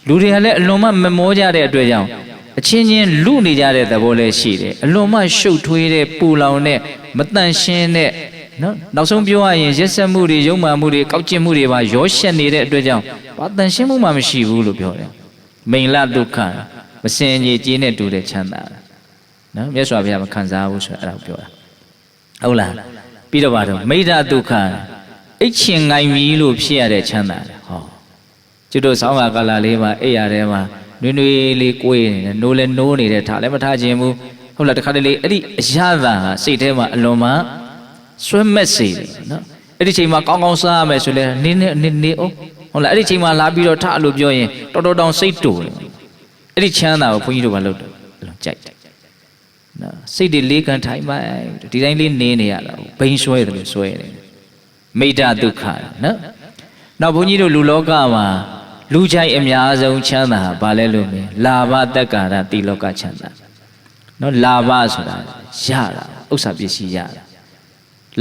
[SPEAKER 1] းလူတွေကလည်းအလွန်မှမမောကြတဲ့အတွက်ကြောင့်အချင်းချင်းလူနေကြတဲ့သဘောလည်းရှိတယ်အလွန်မှရှုပ်ထွေးတဲ့ပူလောင်တဲ့မတန်ရှင်းတဲ့နော်နောက်ဆုံးပြောရရင်ရက်စက်မှုတွေယုံမှမှုတွေကောက်ကျစ်မှုတွေပါရောရှက်နေတဲ့အတွက်ကြောင့်ဘာတန်ရှင်းမှုမှမရှိဘူးလို့ပြောတယ်မိန်လဒုက္ခမစင်ကြီးကြီးနဲ့တူတဲ့ချမ်းသာနော်မြတ်စွာဘုရားမခံစားဘူးဆိုအဲ့ဒါကိုပြောတာဟုတ်လားပြီးတော့ပါတော့မိဒ္ဓဒုက္ခအိတ်ချင်ငိုင်ပြီလို့ဖြစ်ရတဲ့ချမ်းသာဟောကျွတ်တို့ဆောင်းကာလလေးမှာအိတ်ရထဲမှာနွေးနွေးလေးကိုယ်နေတယ်နိုးလဲနိုးနေတယ်ထားလည်းမထားခြင်းဘူးဟုတ်လားတခါတလေအဲ့ဒီအရသာဟာစိတ်ထဲမှာအလွန်မှ ဆွဲမက်စေတယ်နော်အဲ့ဒီချိန်မှာကောင်းကောင်းစားရမယ်ဆိုလဲနေအောင်ဟုတ်လားအဲ့ဒီချိန်မှာလာပြီးတော့ထလို့ပြောရင်တော်တော်တောင်စိတ်တူတယ်အဲ့ဒီချမ်းသာကိုဘုန်းကြီးတို့ကလုပ်တယ်အဲ့လိုကြိုက်တယ်နော်စိတ်တွေလေးကန်ထိုင်မှဒီတိုင်းလေးနေရတာဘိန်းဆွဲတယ်လို့ဆွဲတယ်မိဒ္ဒဒုက္ခနော်နောက်ဘုန်းကြီးတို့လူလောကမှာလူချိုက်အများဆုံးချမ်းသာဘာလဲလို့မြင်လာဘတက္ကာရတိလောကချမ်းသာနော်လာဘဆိုတာရတာဥစ္စာပစ္စည်းရတာ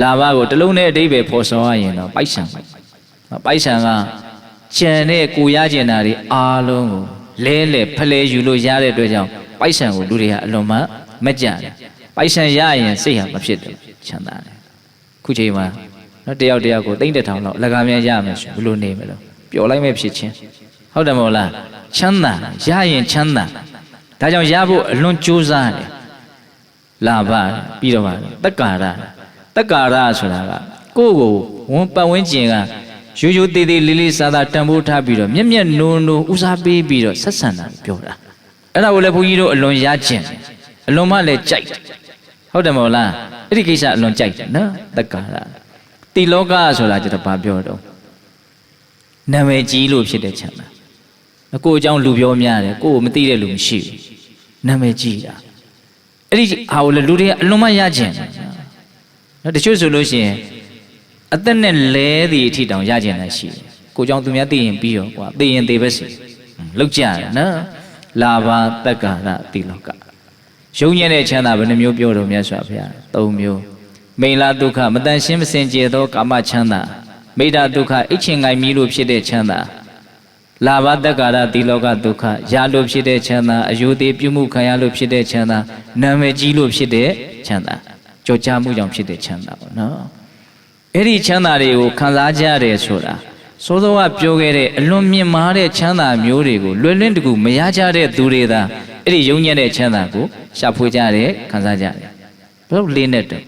[SPEAKER 1] လာဘကိုတလုံးနဲ့အဓိပ္ပာယ်ဖော်ဆောင်ရရင်တော့ပိုက်ဆံပိုက်ဆံကကျန်တဲ့ကိုရကျင်တာတွေအားလုံးကိုလဲဖလဲယူလို့ရတဲ့အတွက်ကြောင့်ပိုက်ဆံကိုလူတွေကအလွန်မှမကြတယ်ပိုက်ဆံရရင်စိတ်ဟာမဖြစ်တယ်ချမ်းသာတယ်ခုချိန်မှာနော်တယောက်ကိုသိမ့်တဲ့ထောင်လောက်လက်ကားများရမယ်ဆိုဘယ်လိုနေမလဲပျော်လိုက်မဲ့ဖြစ်ချင်းဟုတ်တယ်မဟုတ်လားချမ်းသာရရင်ချမ်းသာဒါကြောင့်ရဖို့အလွန်ကြိုးစားတယ်လာဘပြီးတော့ပါတက္ကာရဆိုတာကကိုယ့်ကိုဝန်ပတ်ဝန်းကျင်ကရိုးသေးလေးစားတန်ဖိုးထားပြီးတော့မျက်နိုးဦးစားပေးပြီးတော့ဆက်ဆံတာပြောတာအဲ့ဒါကိုလည်းဘုန်းကြီးတို့အလွန်ရကျင်တယ်အလွန်မှလည်းကြိုက်တယ်ဟုတ်တယ်မဟုတ်လားအဲ့ဒီကိစ္စအလွန်ကြိုက်တယ်နော်တက္ကာရတိလောကဆိုတာကျတော့ဘာပြောတော့နာမည်ကြီးလို့ဖြစ်တဲ့ချမ်းသာကိုယ့်အကြောင်းလူပြောများတယ်ကိုယ့်ကိုမသိတဲ့လူမရှိဘူးနာမည်ကြီးတာအဲ့ဒီဟာကိုလည်းလူတွေကအလွန်မှရကျင်တယ်နော်တချို့ဆိုလို့ရှိရင်အသက်နဲ့လဲသည့်အထိတောင်ရကျင်တာရှိတယ်ကိုယ်ကြောင့်သူများသိရင်ပြီးရောကွာသိရင်သိပဲစီလောက်ကြတယ်နော်လာဘတက္ကာရတိလောကရုံညံ့တဲ့ချမ်းသာဘယ်နှမျိုးပြောတော့မြတ်စွာဘုရား၃မျိုးမိန်လာဒုက္ခမတန်ရှင်းမစင်ကြယ်သောကာမချမ်းသာမိဒ္ဒဒုက္ခအိတ်ချင်ငိုင်မီလို့ဖြစ်တဲ့ချမ်းသာလာဘတက္ကာရတိလောကဒုက္ခရလို့ဖြစ်တဲ့ချမ်းသာအယုသေးပြုမှုခံရလို့ဖြစ်တဲ့ချမ်းသာနာမည်ကြီးလို့ဖြစ်တဲ့ချမ်းသာကြော်ကြားမှုကြောင့်ဖြစ်တဲ့ချမ်းသာပေါ့နော်အဲ့ဒီချမ်းသာတွေကိုခံစားကြရတယ်ဆိုတာစောစောကပြောခဲ့တဲ့အလွန်မြင့်မားတဲ့ချမ်းသာမျိုးတွေကိုလွယ်လွင့်တကူမရကြတဲ့သူတွေသာအဲ့ဒီယုံညံ့တဲ့ချမ်းသာကိုရှာဖွေကြတယ်ခံစားကြတယ်ဘယ်လိုလေးနဲ့တော့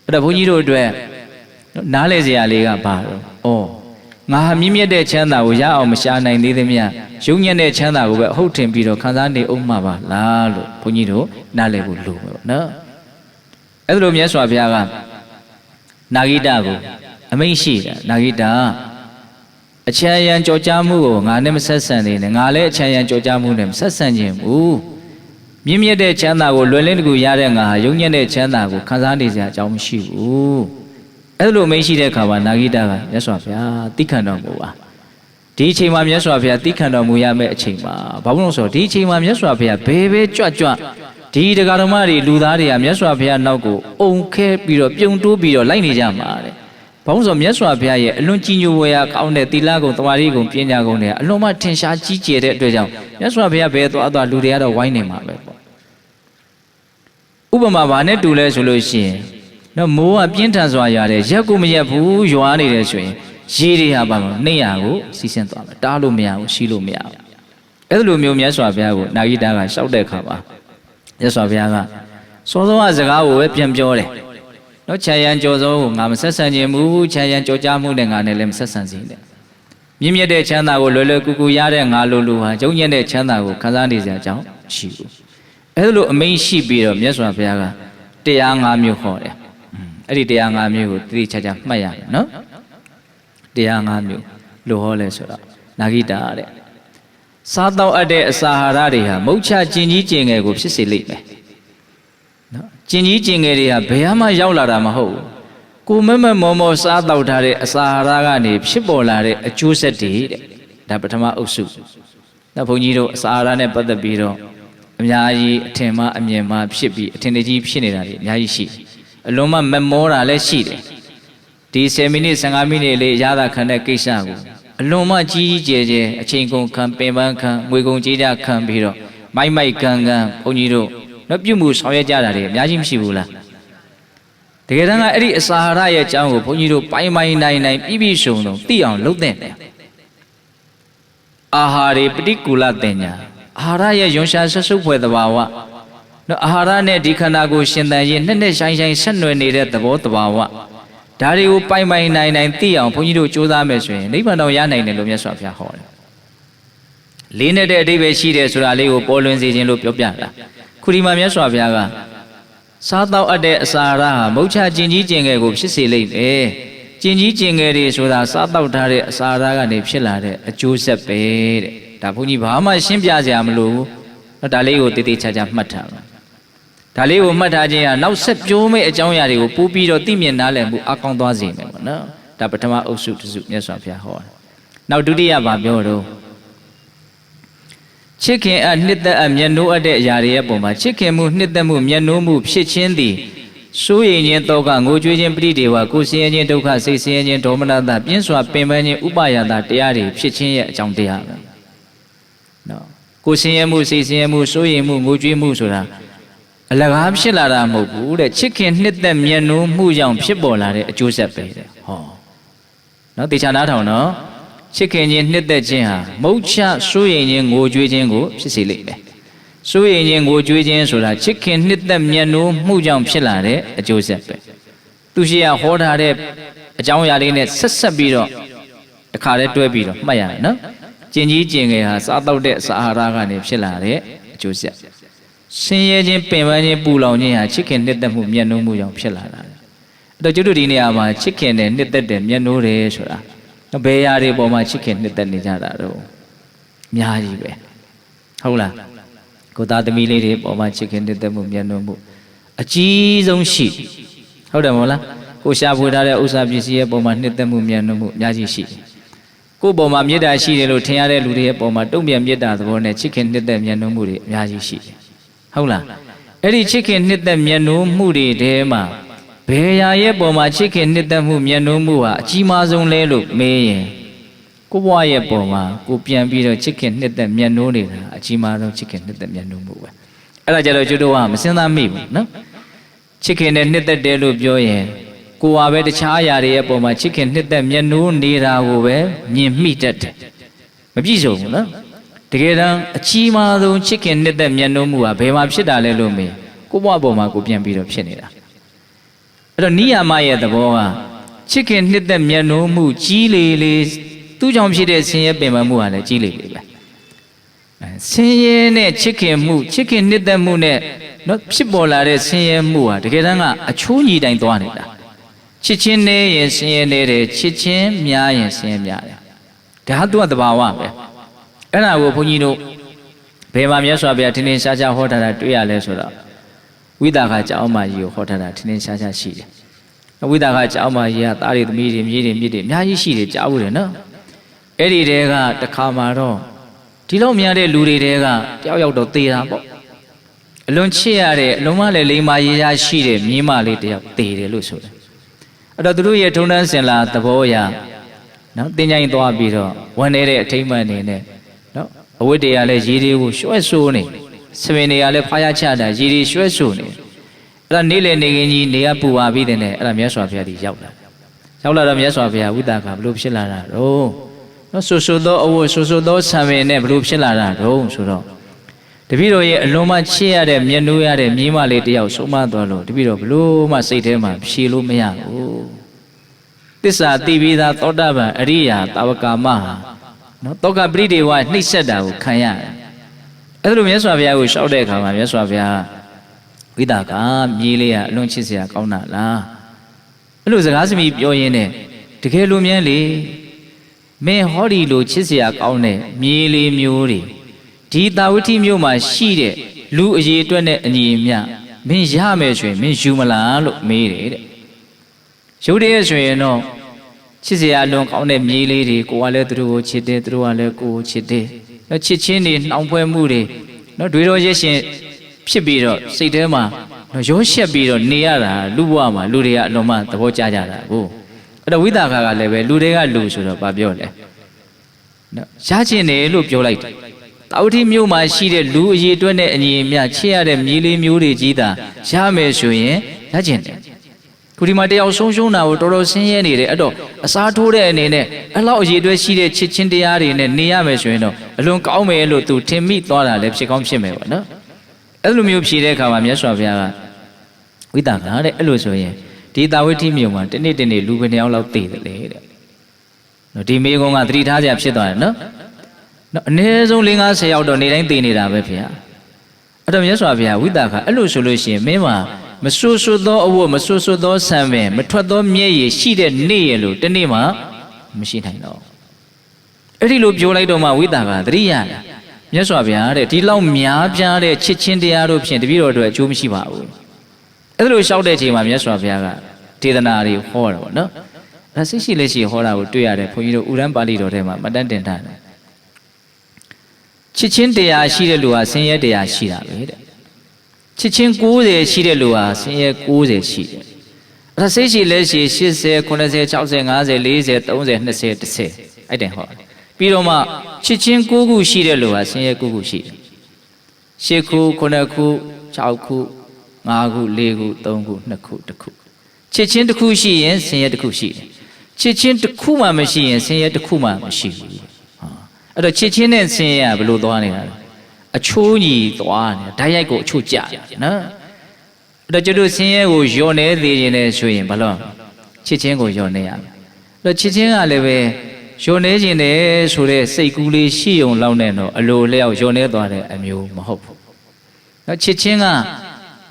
[SPEAKER 1] အဲ့တော့ဘုန်းကြီးတို့အတွက်နားလေစရာလေးကဘာတော့ငါဟာမြင့်မြတ်တဲ့ချမ်းသာကိုရအောင်မရှာနိုင်သေးသမျှယုံညံ့တဲ့ချမ်းသာကိုပဲအဟုတ်ထင်ပြီးတော့ခံစားနေအောင်မှာပါလားလို့ဘုန်းကြီးတို့နားလည်ဖို့လိုပဲပေါ့နော်အဲ့လိုမြတ်စွာဘုရားကနာဂိတကိုအမိန့်ရှိတာနာဂိတအချမ်းရံကြော်ကြားမှုကိုငါနဲ့မဆက်ဆံနေနဲ့ငါလည်းအချမ်းရံကြော်ကြားမှုနဲ့မဆက်ဆံခြင်းဘူးမြင့်မြတ်တဲ့ချမ်းသာကိုလွယ်လင်းတကူရတဲ့ငါဟာယုံညံ့တဲ့ချမ်းသာကိုခံစားနေစရာအကြောင်းမရှိဘူးအဲ့လိုအမိန့်ရှိတဲ့အခါမှာနာဂိတကမြတ်စွာဘုရားသိခံတော်မူပါဒီအချိန်မှာမြတ်စွာဘုရားသိခံတော်မူရမယ့်အချိန်မှာဘာလို့လဲဆိုတော့ဒီအချိန်မှာမြတ်စွာဘုရားဘယ်ကြွဒီတရားတော်မတွေလူသားတွေကမြတ်စွာဘုရားနောက်ကိုအုံခဲပြီးတော့ပြုံတိုးပြီးတော့လိုက်နေကြမှာတဲ့ဘာလို့ဆိုမြတ်စွာဘုရားရဲ့အလွန်ကြီးညိုဝေရကောင်းတဲ့သီလကုံတမာရီကုံပညာကုံတွေအလွန်မှထင်ရှားကြီးကျယ်တဲ့အတွက်ကြောင့်မြတ်စွာဘုရားဘယ်သွားလူတွေကတော့ဝိုင်းနေမှာပဲပေါ့ဥပမာဘာနဲ့တူလဲဆိုလို့ရှိရင်နော်မိုးကပြင်းထန်စွာရတယ်ရက်ကိုမရက်ဘူးရွာနေတယ်ဆိုရင်ရေတွေဟာဘာမှ200ကိုစီးဆင်းသွားမယ်တားလို့မရဘူးရှိလို့မရဘူးအဲ့လိုမျိုးမြတ်စွာဘုရားကိုနာဂိတကရှောက်တဲ့အခါမှာမြတ်စွာဘုရားကစောစောကစကားကိုပဲပြန်ပြောတယ်နော်ခြံရံကြော်စောကိုငါမဆက်ဆံခြင်းဘူးခြံရံကြော်ကြားမှုနဲ့ငါနဲ့လည်းမဆက်ဆံစေနဲ့မြင့်မြတ်တဲ့ချမ်းသာကိုလွယ်လွယ်ကူကူရတဲ့ငါလိုလူဟာကျုံညံ့တဲ့ချမ်းသာကိုခံစားနေစရာအကြောင်းရှိဘူးအဲ့လိုအမိန့်ရှိပြီးတော့မြတ်စွာဘုရားကတရား၅မျိုးဟောတယ်အဲ့ဒီတရား၅မျိုးကိုတိတိကျကျမှတ်ရမယ်နော်တရား၅မျိုးလို့ဟောလဲဆိုတော့နာဂိတာတဲ့စားတော့အပ်တဲ့အစာဟာရတွေဟာမုတ်ချကျင်ကြီးကျင်ငယ်ကိုဖြစ်စေလိမ့်မယ်နော်ကျင်ကြီးကျင်ငယ်တွေဟာဘယ်မှရောက်လာတာမဟုတ်ဘူးကိုမမမောမောစားတော့ထားတဲ့အစာဟာရကနေဖြစ်ပေါ်လာတဲ့အကျိုးဆက်တွေတဲ့ဒါပထမအုပ်စုနောက်ဘုန်းကြီးတို့အစာဟာရနဲ့ပတ်သက်ပြီးတော့အများကြီးအထင်မှအမြင်မှဖြစ်ပြီးအထင်ကြီးဖြစ်နေတာတွေအများကြီးရှိအလွန်မှမမောတာလည်းရှိတယ်ဒီ10မိနစ်15မိနစ်လေးရတာခံတဲ့ကိစ္စကိုအလွန်မှကြီးကျယ်ကျယ်အချိန်ကုန်ခံပင်ပန်းခံငွေကုန်ကြေးကြခံပြီးတော့မိုက်ကန်ဘုန်းကြီးတို့တော့ပြုမှုဆောင်ရွက်ကြတာတွေအများကြီးမရှိဘူးလားတကယ်တမ်းကအဲ့ဒီအစာဟာရရဲ့အကြောင်းကိုဘုန်းကြီးတို့ပိုင်နိုင်ပြည့်စုံသိအောင်လုပ်တဲ့တယ်အာဟာရေပฏิကူလတင်ညာအာဟာရရဲ့ယွန်ရှာဆက်စုပ်ဖွယ်သဘာဝနော်အာဟာရနဲ့ဒီခန္ဓာကိုယ်ရှင်သန်ရေးနှစ်ဆိုင်ဆက်နွယ်နေတဲ့သဘောတဘာဝဒါတွေကိုပိုင်နိုင်သိအောင်ဘုန်းကြီးတို့စူးစမ်းမယ်ဆိုရင်နိဗ္ဗာန်တော်ရနိုင်တယ်လို့မြတ်စွာဘုရားဟောတယ်လေးနဲ့တဲ့အဓိပ္ပာယ်ရှိတယ်ဆိုတာလေးကိုပေါ်လွင်စေခြင်းလို့ပြောပြတာခုဒီမှာမြတ်စွာဘုရားက စားတော့အပ်တဲ့အစာရဟာမုတ်ချကျင်ကြီးကျင်ငယ်ကိုဖြစ်စေလိမ့်မယ်ကျင်ကြီးကျင်ငယ်တွေဆိုတာစားတော့ထားတဲ့အစာရကနေဖြစ်လာတဲ့အကျိုးဆက်ပဲတဲ့ဒါဘုန်းကြီးဘာမှရှင်းပြစရာမလိုဘူးဒါလေးကိုတည်တည်ချာချာမှတ်ထားပါဒါလေးကိုမှတ်ထားခြင်းဟာနောက်ဆက်ပြောမယ့်အကြောင်းအရာတွေကိုပို့ပြီးတော့သိမြင်နားလည်မှုအကောင်းသွားစေမယ်ပေါ့နော်ဒါပထမအုပ်စုတစ်စုမြတ်စွာဘုရားဟောတာနောက်ဒုတိယဘာပြောတော့ချစ်ခင်အနှစ်သက်အမျက်နှိုးအပ်တဲ့အရာတွေရဲ့ပုံမှာချစ်ခင်မှုနှစ်သက်မှုမျက်နှိုးမှုဖြစ်ခြင်းသည်စိုးရိမ်ခြင်းတောကငိုကြွေးခြင်းပရိဒေဝကိုယ်ဆင်းရဲခြင်းဒုက္ခစိတ်ဆင်းရဲခြင်းဒေါမနတပြင်းစွာပင်ပန်းခြင်းဥပါယတာတရားတွေဖြစ်ခြင်းရဲ့အကြောင်းတရားပဲနော်ကိုယ်ဆင်းရဲမှုစိတ်ဆင်းရဲမှုစိုးရိမ်မှုငိုကြွေးမှုဆိုတာအလကားဖြစ်လာတာမဟုတ်ဘူးတဲ့ချစ်ခင်နှစ်သက်မျက်နှိုးမှုကြောင့်ဖြစ်ပေါ်လာတဲ့အကျိုးဆက်ပဲတဲ့ဟောနော်တေချာနားထောင်နော်ချစ်ခင်ခြင်းနှစ်သက်ခြင်းဟာမုတ်ချစိုးရိမ်ခြင်းငိုကြွေးခြင်းကိုဖြစ်စေလိမ့်မယ်စိုးရိမ်ခြင်းငိုကြွေးခြင်းဆိုတာချစ်ခင်နှစ်သက်မျက်နှိုးမှုကြောင့်ဖြစ်လာတဲ့အကျိုးဆက်ပဲသူရှိရဟောထားတဲ့အကြောင်းအရာလေးနဲ့ဆက်ဆက်ပြီးတော့တစ်ခါတည်းတွဲပြီးတော့မှတ်ရတယ်နော်ကျင်ကြီးကျင်ငယ်ဟာစားတော့တဲ့အစာအာဟာရကနေဖြစ်လာတဲ့အကျိုးဆက်ဆင်းရဲခြင်းပင်ပန်းခြင်းပူလောင်ခြင်းဟာချစ်ခင်နှစ်သက်မှုမျက်နှိုးမှုကြောင့်ဖြစ်လာတာအဲ့တော့ကျွတ်တို့ဒီနေရာမှာချစ်ခင်တဲ့နှစ်သက်တဲ့မျက်နှိုးတယ်ဆိုတာဘယ်ရာတွေပေါ်မှာချစ်ခင်နှစ်သက်နေကြတာတော့အများကြီးပဲဟုတ်လားကိုသားသမီးလေးတွေပေါ်မှာချစ်ခင်နှစ်သက်မှုမျက်နှိုးမှုအကြီးဆုံးရှိဟုတ်တယ်မဟုတ်လားကိုရှာဖွေထားတဲ့ဥစ္စာပစ္စည်းရဲ့ပေါ်မှာနှစ်သက်မှုမျက်နှိုးမှုအများကြီးရှိကိုပေါ်မှာမေတ္တာရှိတယ်လို့ထင်ရတဲ့လူတွေရဲ့ပေါ်မှာတုံ့ပြန်မေတ္တာသဘောနဲ့ချစ်ခင်နှစ်သက်မျက်နှိုးမှုတွေအများကြီးရှိဟုတ်လားအဲ့ဒီချစ်ခင်နှစ်သက်မျက်နှိုးမှုတွေထဲမှာဘယ်ရာရဲ့ပေါ်မှာချစ်ခင်နှစ်သက်မှုမျက်နှိုးမှုဟာအကြီးမားဆုံးလဲလို့မေးရင်ကိုဘွားရဲ့ပေါ်မှာကိုပြန်ပြီးတော့ချစ်ခင်နှစ်သက်မျက်နှိုးနေတာအကြီးမားဆုံးချစ်ခင်နှစ်သက်မျက်နှိုးမှုပဲအဲ့ဒါကြတော့ကျွတ်တော့မစဉ်းစားမိဘူးနော်ချစ်ခင်နဲ့နှစ်သက်တယ်လို့ပြောရင်ကိုဟာပဲတခြားအရာတွေရဲ့ပေါ်မှာချစ်ခင်နှစ်သက်မျက်နှိုးနေတာကိုပဲမြင်မိတတ်တယ်မပြည့်စုံဘူးနော်တကယ်တမ်းအကြီးမားဆုံးချစ်ခင်နှစ်သက်မျက်နှိုးမှုဟာဘယ်မှာဖြစ်တာလဲလို့မေးကိုဘွားပေါ်မှာကိုပြန်ပြီးတော့ဖြစ်နေတာအဲ့တော့နိယာမရဲ့သဘောကချစ်ခင်နှစ်သက်မျက်နှိုးမှုကြီးလေလေသူ့ကြောင့်ဖြစ်တဲ့ဆင်းရဲပင်ပန်းမှုဟာလည်းကြီးလေလေပဲဆင်းရဲနဲ့ချစ်ခင်မှုချစ်ခင်နှစ်သက်မှုနဲ့နော်ဖြစ်ပေါ်လာတဲ့ဆင်းရဲမှုဟာတကယ်တမ်းကအချိုးညီတိုင်းသွားနေတာချစ်ချင်းနဲ့ရင်ဆင်းရဲနေတယ်ချစ်ချင်းများရင်ဆင်းရဲများတယ်ဒါကသူကသဘာဝပဲအဲ့ဒါကိုဘုန်းကြီးတို့ဘယ်မှာမြတ်စွာဘုရားထင်ထင်ရှားရှားဟောထားတာတွေ့ရလဲဆိုတော့ဝိသခကျောင်းမကြီးကိုဟောထားတာထင်ထင်ရှားရှားရှိတယ်ဝိသခကျောင်းမကြီးကသားတွေသမီးတွေမြေးတွေမြစ်တွေအများကြီးရှိတယ်ကြားဘူးတယ်နော်အဲ့ဒီတဲကတခါမှတော့ဒီလောက်များတဲ့လူတွေတဲကတယောက်ယောက်တော့သေတာပေါ့အလွန်ချစ်ရတဲ့အလုံးမလည်းလိမ္မာရေးရရှိတဲ့မြင်းမလေးတယောက်သေတယ်လို့ဆိုတယ်အဲ့တော့သူတို့ရဲ့ထုံတန်းစင်လာသဘောအရနော်တင်းကြိုင်သွားပြီးတော့ဝန်နေတဲ့အထိမ့်မှန်နေနဲ့နော်အဝိတ္တရားလည်းရေတွေကိုရွှဲဆိုးနေစပင်တွေကလည်းဖားရချတာရေတွေရွှဲဆိုးနေအဲ့ဒါနေ့လေနေခင်ကြီးနေရပူပါပြီးတဲ့နဲ့အဲ့ဒါမြတ်စွာဘုရားကြီးရောက်လာတော့မြတ်စွာဘုရားဝိသကဘလို့ဖြစ်လာတာတော့နော်ဆူဆူသောအဝတ်ဆူဆူသောဆံပင်နဲ့ဘလို့ဖြစ်လာတာတော့ဆိုတော့တပည့်တော်ရဲ့အလုံးမချစ်ရတဲ့မျက်နှိုးရတဲ့မြင်းမလေးတယောက်ဆုံးမသွားလို့တပည့်တော်ဘလို့မှစိတ်ထဲမှာဖြေလို့မရဘူးသစ္စာသိပြီးသားသောတာပန်အရိယာတာဝကမဟာနော်တောကပရိဒေဝနှိမ့်ဆက်တာကိုခံရတယ်အဲ့ဒါလိုမြတ်စွာဘုရားကိုရှောက်တဲ့အခါမှာမြတ်စွာဘုရားဝိသကမြေးလေးကအလွန်ချစ်စရာကောင်းတာလားအဲ့လိုစကားစမြည်ပြောရင်းနဲ့တကယ်လို့မြန်းလေမင်းဟောဒီလိုချစ်စရာကောင်းတဲ့မြေးလေးမျိုးတွေဒီတာဝတိမျိုးမှာရှိတဲ့လူအရေးအတွက်နဲ့အညီအမျှမင်းရမယ်ဆိုရင်မင်းယူမလားလို့မေးတယ်တဲ့ရုပ်တရက်ဆိုရင်တော့ချစ်စရာအလွန်ကောင်းတဲ့မြေးလေးတွေကိုကလည်းသူတို့ကိုချစ်တယ်သူတို့ကလည်းကိုယ်ကိုချစ်တယ်နော်ချစ်ချင်းတွေနှောင်ဖွဲမှုတွေနော်တွေတော်ရဲ့ရှင်ဖြစ်ပြီးတော့စိတ်ထဲမှာနော်ရောရှက်ပြီးတော့နေရတာလူဘဝမှာလူတွေကအလွန်မှသဘောကျကြတာကိုအဲ့တော့ဝိသခကလည်းပဲလူတွေကလူဆိုတော့ဗာပြောလဲနော်ရချင်တယ်လို့ပြောလိုက်တယ်တာဝတိမျိုးမှာရှိတဲ့လူအရေးအတွက်နဲ့အညီအမျှချစ်ရတဲ့မြေးလေးမျိုးတွေကြီးတာရမယ်ဆိုရင်ရချင်တယ်ခုဒီမှာတယောက်ဆုံးရှုံးတာကိုတော်တော်ဆင်းရဲနေတယ်အဲ့တော့အစားထိုးတဲ့အနေနဲ့အဲ့လောက်အရေးအတွက်ရှိတဲ့ချစ်ချင်းတရားတွေနဲ့နေရမယ်ဆိုရင်တော့အလွန်ကောင်းမယ်လို့သူထင်မိသွားတာလည်းဖြစ်ကောင်းဖြစ်မယ်ပေါ့နော်အဲ့လိုမျိုးဖြေတဲ့အခါမှာမြတ်စွာဘုရားကဝိသကတဲ့အဲ့လိုဆိုရင်ဒီတာဝတိမြို့မှာတနေ့လူဘယ်နှယောက်လောက်တည်တယ်လေတဲ့နော်ဒီမိကုံကသတိထားကြဖြစ်သွားတယ်နော်နော်အနည်းဆုံး5-50ယောက်တော့နေတိုင်းတည်နေတာပဲဖေဟာအဲ့တော့မြတ်စွာဘုရားဝိသကအဲ့လိုဆိုလို့ရှိရင်မင်းမှာ မဆူဆူသောအဝတ်မဆူဆူသောဆံပင်မထွက်သောမျက်ရည်ရှိတဲ့နေ့ရလို့တနေ့မှမရှိနိုင်တော့အဲ့ဒီလိုပြောလိုက်တော့မှဝိသကသတိရတယ်မြတ်စွာဘုရားတဲ့ဒီလောက်များပြားတဲ့ချစ်ချင်းတရားတို့ဖြင့်တပည့်တော်တို့အကျိုးမရှိပါဘူးအဲ့လိုလျှောက်တဲ့အချိန်မှာမြတ်စွာဘုရားကဒေသနာတွေဟောတယ်ပေါ့နော်အဲ့စိတ်ရှိလက်ရှိဟောတာကိုတွေ့ရတယ်ဘုန်းကြီးတို့ဥရန်ပါဠိတော်ထဲမှာမတတ်တင်ထားတယ်ချစ်ချင်းတရားရှိတဲ့လူဟာဆင်းရဲတရားရှိတာပဲတဲ့ချစ်ချင်း90ရှိတဲ့လူဟာဆင်းရဲ90ရှိတယ်အဲ့စိတ်ရှိလက်ရှိ80 90 60 50 40 30 20 10အဲ့တိုင်ဟောပြီးတော့မှချစ်ချင်း9ခုရှိတဲ့လူဟာဆင်းရဲ9ခုရှိတယ်10ခု9ခု6ခု5ခု4ခု3ခု2ခု1ခုချစ်ချင်းတစ်ခုရှိရင်ဆင်းရဲတစ်ခုရှိတယ်ချစ်ချင်းတစ်ခုမှမရှိရင်ဆင်းရဲတစ်ခုမှမရှိဘူးအဲ့တော့ချစ်ချင်းနဲ့ဆင်းရဲကဘယ်လိုသွားနေတာလဲအချိုးညီသွားနေတာဓာတ်ရိုက်ကိုအချိုးကျတယ်နော်အဲ့တော့ကျွန်တော်ဆင်းရဲကိုယွန်နေသေးခြင်းနဲ့ဆိုရင်ဘာလို့ချစ်ချင်းကိုယွန်နေရမယ်အဲ့တော့ချစ်ချင်းကလည်းပဲယွန်နေခြင်းနဲ့ဆိုတဲ့စိတ်ကူးလေးရှိုံလောက်နဲ့တော့အလိုလျောက်ယွန်နေသွားတဲ့အမျိုးမဟုတ်ဘူးနော်ချစ်ချင်းက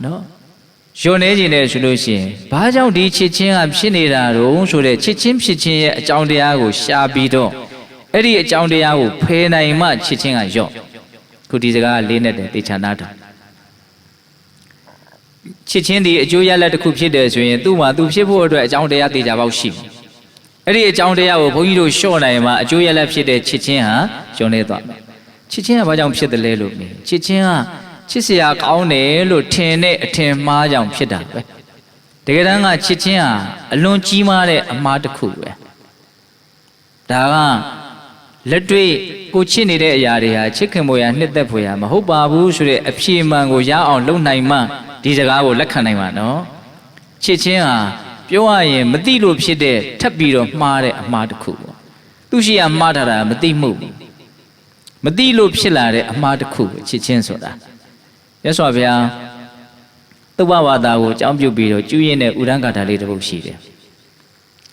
[SPEAKER 1] နော်ယွန်နေခြင်းနဲ့ဆိုလို့ရှိရင်ဘာကြောင့်ဒီချစ်ချင်းကဖြစ်နေတာတော့ဆိုတဲ့ချစ်ချင်းဖြစ်ခြင်းရဲ့အကြောင်းတရားကိုရှားပြီးတော့အဲ့ဒီအကြောင်းတရားကိုဖယ်နိုင်မှချစ်ချင်းကယော့ခုဒီစကားလေးနဲ့တေချာနာတာချစ်ချင်းဒီအကျိုးရလဒ်တစ်ခုဖြစ်တယ်ဆိုရင်သူ့မှာသူဖြစ်ဖို့အတွက်အကြောင်းတရားတေချာပေါက်ရှိတယ်အဲ့ဒီအကြောင်းတရားကိုဘုန်းကြီးတို့ရှော့နိုင်မှအကျိုးရလဒ်ဖြစ်တဲ့ချစ်ချင်းဟာယွန်နေသွားမယ်ချစ်ချင်းကဘာကြောင့်ဖြစ်တယ်လဲလို့မြင်ချစ်ချင်းကချစ်စရာကောင်းတယ်လို့ထင်တဲ့အထင်မှားကြောင့်ဖြစ်တာပဲတကယ်တမ်းကချစ်ချင်းဟာအလွန်ကြီးမားတဲ့အမှားတစ်ခုပဲဒါကလက်တွေ့ကိုချစ်နေတဲ့အရာတွေဟာချစ်ခင်ဖို့ရနှစ်သက်ဖို့ရမဟုတ်ပါဘူးဆိုတဲ့အဖြေမှန်ကိုရအောင်လုပ်နိုင်မှဒီစကားကိုလက်ခံနိုင်မှာနော်ချစ်ချင်းဟာပြောရရင်မသိလို့ဖြစ်တဲ့ထပ်ပြီးတော့မှားတဲ့အမှားတစ်ခုပေါ့သူရှိရမှားထားတာမသိမှုမသိလို့ဖြစ်လာတဲ့အမှားတစ်ခုချစ်ချင်းဆိုတာမြတ်စွာဘုရားသုဘဝါဒကိုအကြောင်းပြုပြီးတော့ကျူးရင်တဲ့ဥဒန်းဂါထာလေးတစ်ပုဒ်ရှိတယ်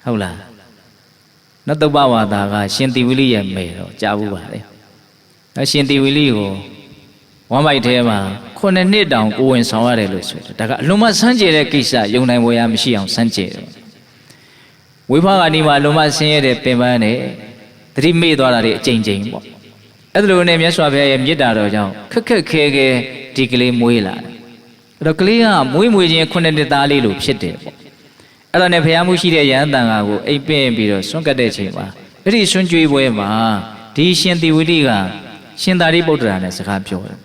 [SPEAKER 1] ဟုတ်လားနတ်သုဘဝါဒကရှင်တိဝိလိရဲ့မယ်တော့ကြားဘူးပါလေရှင်တိဝိလိကိုဝမ်းပိုက်ထဲမှာ9နှစ်တောင်ကိုဝင်ဆောင်ရတယ်လို့ဆိုတယ်ဒါကအလုံးမဆန်းကျင်တဲ့ကိစ္စယုံနိုင်ဝရမရှိအောင်ဆန်းကျင်တယ်ဝိဖာကဒီမှာအလုံးမဆင်းရဲတဲ့ပင်ပန်းနဲ့သတိမေ့သွားတာတွေအကြိမ်ကြိမ်ပေါ့အဲ့လိုနဲ့မြတ်စွာဘုရားရဲ့မေတ္တာတော်ကြောင့်ခက်ခက်ခဲခဲဒီကလေးမွေးလာတယ်အဲ့တော့ကလေးကမွေးခြင်း9နှစ်သားလေးလို့ဖြစ်တယ်ပေါ့အဲ့ဒါနဲ့ဘုရားမှုရှိတဲ့ယဟန်တန်ဃာကိုအိပ်ပင့်ပြီးတော့ဆွန့်ကပ်တဲ့ချိန်မှာအဲ့ဒီဆွန့်ကြွေးပွဲမှာဒီရှင်တိဝိလိကရှင်သာရိပုတ္တရာနဲ့စကားပြောတယ်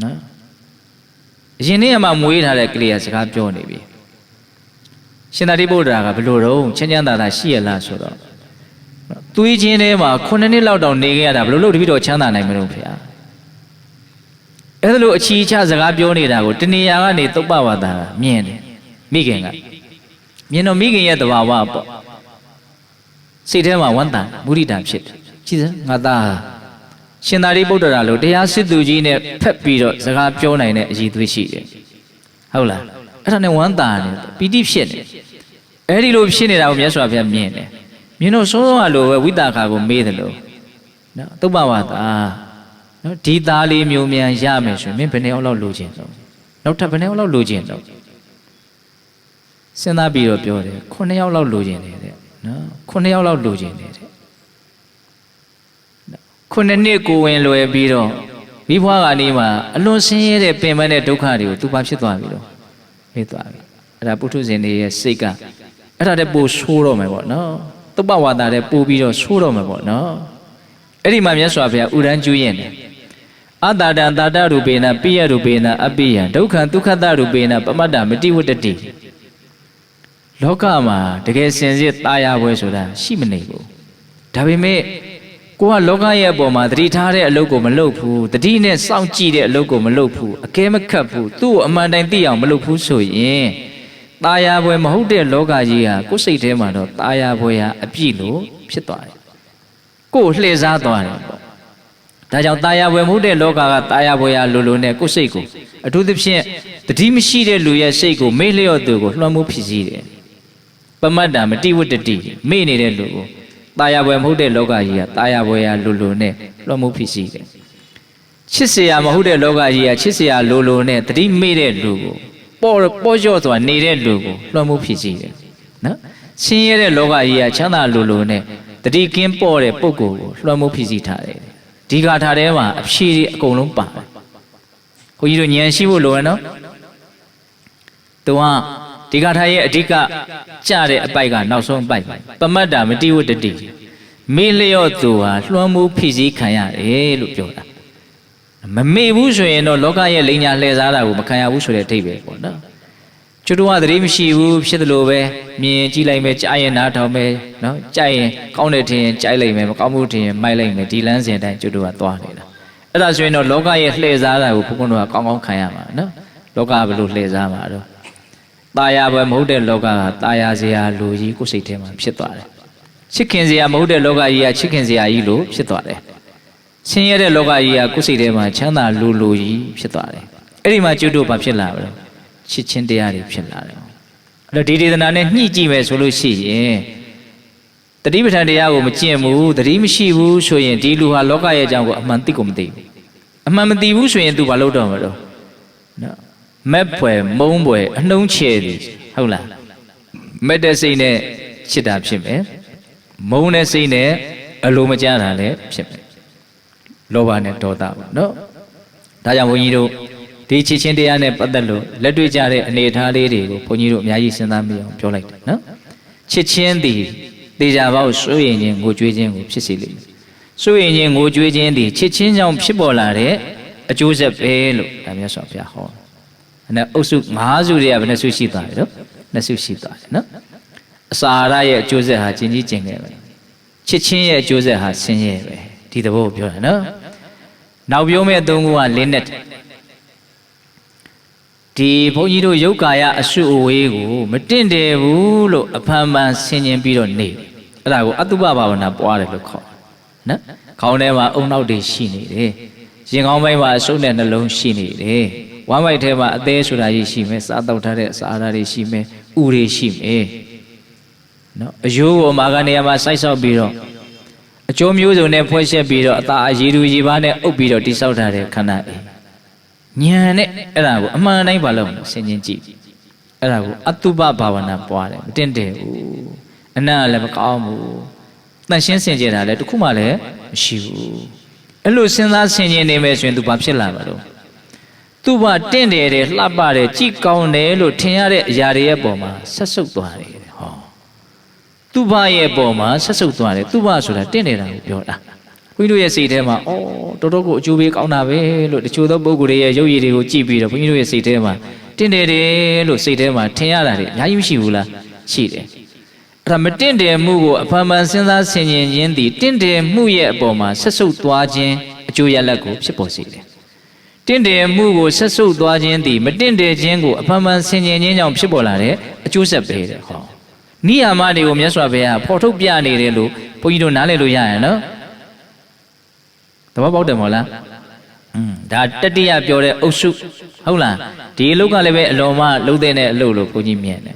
[SPEAKER 1] နော်အရင်နေ့ကမှမွေးထားတဲ့ကလေးကစကားပြောနေပြီရှင်သာရိပုတ္တရာကဘယ်လိုတော့ချမ်းချမ်းသာသာရှိရလားဆိုတော့သွေးချင်းထဲမှာ9နှစ်လောက်တောင်နေခဲ့ရတာဘယ်လိုလုပ်တပည့်တော်ချမ်းသာနိုင်မလို့ဖေဟာအဲ့ဒါလိုအချီချစကားပြောနေတာကိုတဏှာကနေသုပ္ပဝါဒကမြင်တယ်မိခင်ကမြင်တော့မိခင်ရဲ့သဘာဝပေါ့စိတ်ထဲမှာဝမ်းသာမုဒိတာဖြစ်တယ်ကြည့်စမ်းငါသားရှင်သာရိပုတ္တရာလို့တရားစစ်သူကြီးနဲ့ဖက်ပြီးတော့စကားပြောနိုင်တဲ့အည်သွေးရှိတယ်ဟုတ်လားအဲ့ဒါနဲ့ဝမ်းသာတယ်ပီတိဖြစ်တယ်အဲ့ဒီလိုဖြစ်နေတာကိုမြတ်စွာဘုရားမြင်တယ်မြင်တော့စိုးစိုးကလိုပဲဝိတာခါကိုမေးတယ်လို့နော်သုပ္ပဝါဒနော်ဒီသားလေးမျိုးမြန်ရမယ်ဆိုရင်မင်းဘယ်နှစ်ယောက်လောက်လိုချင်တော့နောက်ထပ်ဘယ်နှစ်ယောက်လောက်လိုချင်တော့စဉ်းစားပြီးတော့ပြောတယ်9ယောက်လောက်လိုချင်တယ်တဲ့နော်9ယောက်လောက်လိုချင်တယ်တဲ့9နှစ်ကိုဝင်လွယ်ပြီးတော့မိဘကနေမှအလွန်ဆင်းရဲတဲ့ပင်ပန်းတဲ့ဒုက္ခတွေကိုသူပါဖြစ်သွားပြီတော့ဖြစ်သွားပြီအဲ့ဒါပုထုဇဉ်တွေရဲ့စိတ်ကအဲ့ဒါတည်းပိုဆိုးတော့မယ်ပေါ့နော်သုပ္ပဝါဒတည်းပိုပြီးတော့ဆိုးတော့မယ်ပေါ့နော်အဲ့ဒီမှာမြတ်စွာဘုရားဥရန်ကျူးရင်တယ်အတ္တတံတာတရူပေနပိယရူပေနအပိယံဒုက္ခံဒုက္ခတရူပေနပမတ္တမတိဝတ္တိလောကမှာတကယ်စင်စစ်ตายရပွဲဆိုတာရှိမနေဘူးဒါပေမဲ့ကိုကလောကရဲ့အပေါ်မှာတတိထားတဲ့အလုပ်ကိုမလုပ်ဘူးတတိနဲ့စောင့်ကြည့်တဲ့အလုပ်ကိုမလုပ်ဘူးအကဲမခတ်ဘူးသူ့ကိုအမှန်တိုင်းသိအောင်မလုပ်ဘူးဆိုရင်ตายရပွဲမဟုတ်တဲ့လောကကြီးဟာကိုယ်စိတ်ထဲမှာတော့ตายရပွဲဟာအပြည့်လို့ဖြစ်သွားတယ်ကိုယ်လှည့်စားသွားတယ်ပေါ့ဒါကြောင့်ตายရပွဲမဟုတ်တဲ့လောကကตายရပွဲဟာလိုလိုနဲ့ကိုယ်စိတ်ကိုအထူးသဖြင့်တတိမရှိတဲ့လူရဲ့စိတ်ကိုမေ့လျော့သူကိုလွှမ်းမိုးဖြစ်စီတယ်ပမတ္တမတိဝတ္တိမေ့နေတဲ့လူကိုตายရပွဲမဟုတ်တဲ့လောကကြီးကตายရပွဲဟာလိုလိုနဲ့လွှမ်းမိုးဖြစ်စီတယ်ချစ်စရာမဟုတ်တဲ့လောကကြီးကချစ်စရာလိုလိုနဲ့တတိမေ့တဲ့လူကို ပေါ်လျော့သွားနေတဲ့လူကိုလွှမ်းမိုးဖြစ်စီတယ်နော်ဆင်းရဲတဲ့လောကကြီးကချမ်းသာလိုနဲ့တတိကင်းပေါ်တဲ့ပုဂ္ဂိုလ်ကိုလွှမ်းမိုးဖြစ်စီထားတယ်ဒီဂါထာထဲမှာအဖြေတွေအကုန်လုံးပါတယ်ခွန်ကြီးတို့ဉာဏ်ရှိဖို့လိုရနော်သူကဒီဂါထာရဲ့အဓိကကြတဲ့အပိုက်ကနောက်ဆုံးအပိုက်ပမတ္တာမတိဝတ္တိမေ့လျော့သူဟာလွှမ်းမိုးဖြစ်စီခံရတယ်လို့ပြောတာမမေ့ဘူးဆိုရင်တော့လောကရဲ့လိညာလှည့်စားတာကိုမခံရဘူးဆိုတဲ့အဓိပ္ပာယ်ပေါ့နော်ကျွတ်တော်ကသတိမရှိဘူးဖြစ်တယ်လို့ပဲမြင်ကြည့်လိုက်မယ်ကြားရင်နားထောင်မယ်နော်ကြိုက်ရင်ကောင်းတယ်ထင်ရင်ကြိုက်လိုက်မယ်မကောင်းဘူးထင်ရင်မိုက်လိုက်မယ်ဒီလမ်းစဉ်တိုင်းကျွတ်တော်ကသွားနေတာအဲ့ဒါဆိုရင်တော့လောကရဲ့လှည့်စားတာကိုဘုန်းဘုန်းတို့ကကောင်းကောင်းခံရမှာနော်လောကဘယ်လိုလှည့်စားမှာတော့ตายပဲမဟုတ်တဲ့လောကကตายစရာလူကြီးကိုယ်စိတ်ထဲမှာဖြစ်သွားတယ်ချစ်ခင်စရာမဟုတ်တဲ့လောကကြီးကချစ်ခင်စရာကြီးလို့ဖြစ်သွားတယ်ဆင်းရဲတဲ့လောကကြီးကကိုယ်စိတ်ထဲမှာချမ်းသာလူကြီးဖြစ်သွားတယ်အဲ့ဒီမှာကျွတ်တို့ဘာဖြစ်လာလဲချစ်ချင်းတရားတွေဖြစ်လာတယ်အဲ့တော့ဒီဒေသနာနဲ့ညှိကြည့်မယ်ဆိုလို့ရှိရင်တတိပဋ္ဌာန်တရားကိုမကျင့်ဘူးတတိမရှိဘူးဆိုရင်ဒီလူဟာလောကရဲ့အကြောင်းကိုအမှန်သိကိုမသိဘူးအမှန်မသိဘူးဆိုရင် तू ဘာလုပ်တော့မှာတော့နော်မက်ဖွယ်မုန်းဖွယ်အနှုံးချဲသည်ဟုတ်လားမက်တဲ့စိတ်နဲ့ချစ်တာဖြစ်မယ်မုန်းတဲ့စိတ်နဲ့အလိုမကျတာလည်းဖြစ်မယ်လောဘနဲ့ဒေါသပေါ့နော်ဒါကြောင့်ဘုန်းကြီးတို့ဒီချစ်ချင်းတရားနဲ့ပတ်သက်လို့လက်တွေ့ကြတဲ့အနေအထားလေးတွေကိုဘုန်းကြီးတို့အများကြီးစဉ်းစားမိအောင်ပြောလိုက်တယ်နော်ချစ်ချင်းသည်တေချာပေါက်စိုးရင်ချင်းငိုကြွေးခြင်းကိုဖြစ်စေလိမ့်မယ်စိုးရင်ချင်းငိုကြွေးခြင်းသည်ချစ်ချင်းကြောင့်ဖြစ်ပေါ်လာတဲ့အကျိုးဆက်ပဲလို့ဒါမြတ်စွာဘုရားဟောအဲ့အုပ်စု5စုတွေကဘယ်နှစုရှိသွားလဲတော့2စုရှိသွားတယ်နော်အစာရရဲ့အကျိုးဆက်ဟာကျင်ကြီးကျင်ခဲ့ပဲချစ်ချင်းရဲ့အကျိုးဆက်ဟာဆင်းရဲပဲဒီသဘောကိုပြောတာနော်နောက်ပြောမယ့်3ခုကလင်းနဲ့ဒီဘုန်းကြီးတို့ယုတ်ကာယအစုအဝေးကိုမတင့်တယ်ဘူးလို့အဖန်ဖန်ဆင်ခြင်ပြီးတော့နေအဲ့ဒါကိုအတုပဘာဝနာပွားတယ်လို့ခေါ်နော်ခေါင်းထဲမှာအုံနောက်တွေရှိနေတယ်ရင်ခေါင်းပိုင်းမှာအဆုပ်နဲ့နှလုံးရှိနေတယ်ဝမ်းပိုက်ထဲမှာအသေးဆိုတာကြီးရှိမယ်စားတော့ထားတဲ့အစာအာဟာရတွေရှိမယ်ဥတွေရှိမယ်နော်အယိုးပေါ်မှာကနေရာမှာစိုက်ဆောက်ပြီးတော့အကျိုးမျိုးစုံနဲ့ဖွဲ့ရှက်ပြီးတော့အသာအရည်သူရည်ပါနဲ့အုပ်ပြီးတော့တိဆောက်ထားတဲ့ခန္ဓာဉာဏ်နဲ့အဲ့ဒါကိုအမှန်တိုင်းပါလို့ဆင်ခြင်ကြည့်အဲ့ဒါကိုအတုပဘာဝနာပွားတယ်မတင့်တယ်ဘူးအနံ့လည်းမကောင်းဘူးတန်ရှင်းစင်ကြယ်တာလည်းတခုမှလည်းမရှိဘူးအဲ့လိုစဉ်းစားဆင်ခြင်နေမယ်ဆိုရင်သူဘာဖြစ်လာမှာတော့သူဘာတင့်တယ်တယ်လှပတယ်ကြည်ကောင်းတယ်လို့ထင်ရတဲ့အရာတွေရဲ့ပုံမှာဆက်ဆုပ်သွားတယ်ဟောသူဘာရဲ့ပုံမှာဆက်ဆုပ်သွားတယ်သူဘာဆိုတာတင့်တယ်တာကိုပြောတာဘုန်းကြီးတို့ရဲ့စိတ်ထဲမှာအော်တော်တော်ကိုအကျိုးပေးကောင်းတာပဲလို့တချို့သောပုဂ္ဂိုလ်တွေရဲ့ရုပ်ရည်တွေကိုကြည့်ပြီးတော့ဘုန်းကြီးတို့ရဲ့စိတ်ထဲမှာတင့်တယ်တယ်လို့စိတ်ထဲမှာထင်ရတာတွေအများကြီးမရှိဘူးလားရှိတယ်အဲ့ဒါမတင့်တယ်မှုကိုအဖန်ဖန်စဉ်းစားဆင်ခြင်ခြင်းသည်တင့်တယ်မှုရဲ့အပေါ်မှာဆက်ဆုပ်သွားခြင်းအကျိုးရလဒ်ကိုဖြစ်ပေါ်စေတယ်တင့်တယ်မှုကိုဆက်ဆုပ်သွားခြင်းသည်မတင့်တယ်ခြင်းကိုအဖန်ဖန်ဆင်ခြင်ခြင်းကြောင့်ဖြစ်ပေါ်လာတဲ့အကျိုးဆက်ပဲတဲ့ဟောနိယာမတွေကိုမြတ်စွာဘုရားဖော်ထုတ်ပြနေတယ်လို့ဘုန်းကြီးတို့နားလည်လို့ရရင်နော်သဘောပေါက်တယ်မဟုတ်လားဒါတတိယပြောတဲ့အုပ်စုဟုတ်လားဒီအလုပ်ကလည်းပဲအလုံးမလုံးတဲ့အလုပ်လို့ဘုန်းကြီးမြင်တယ်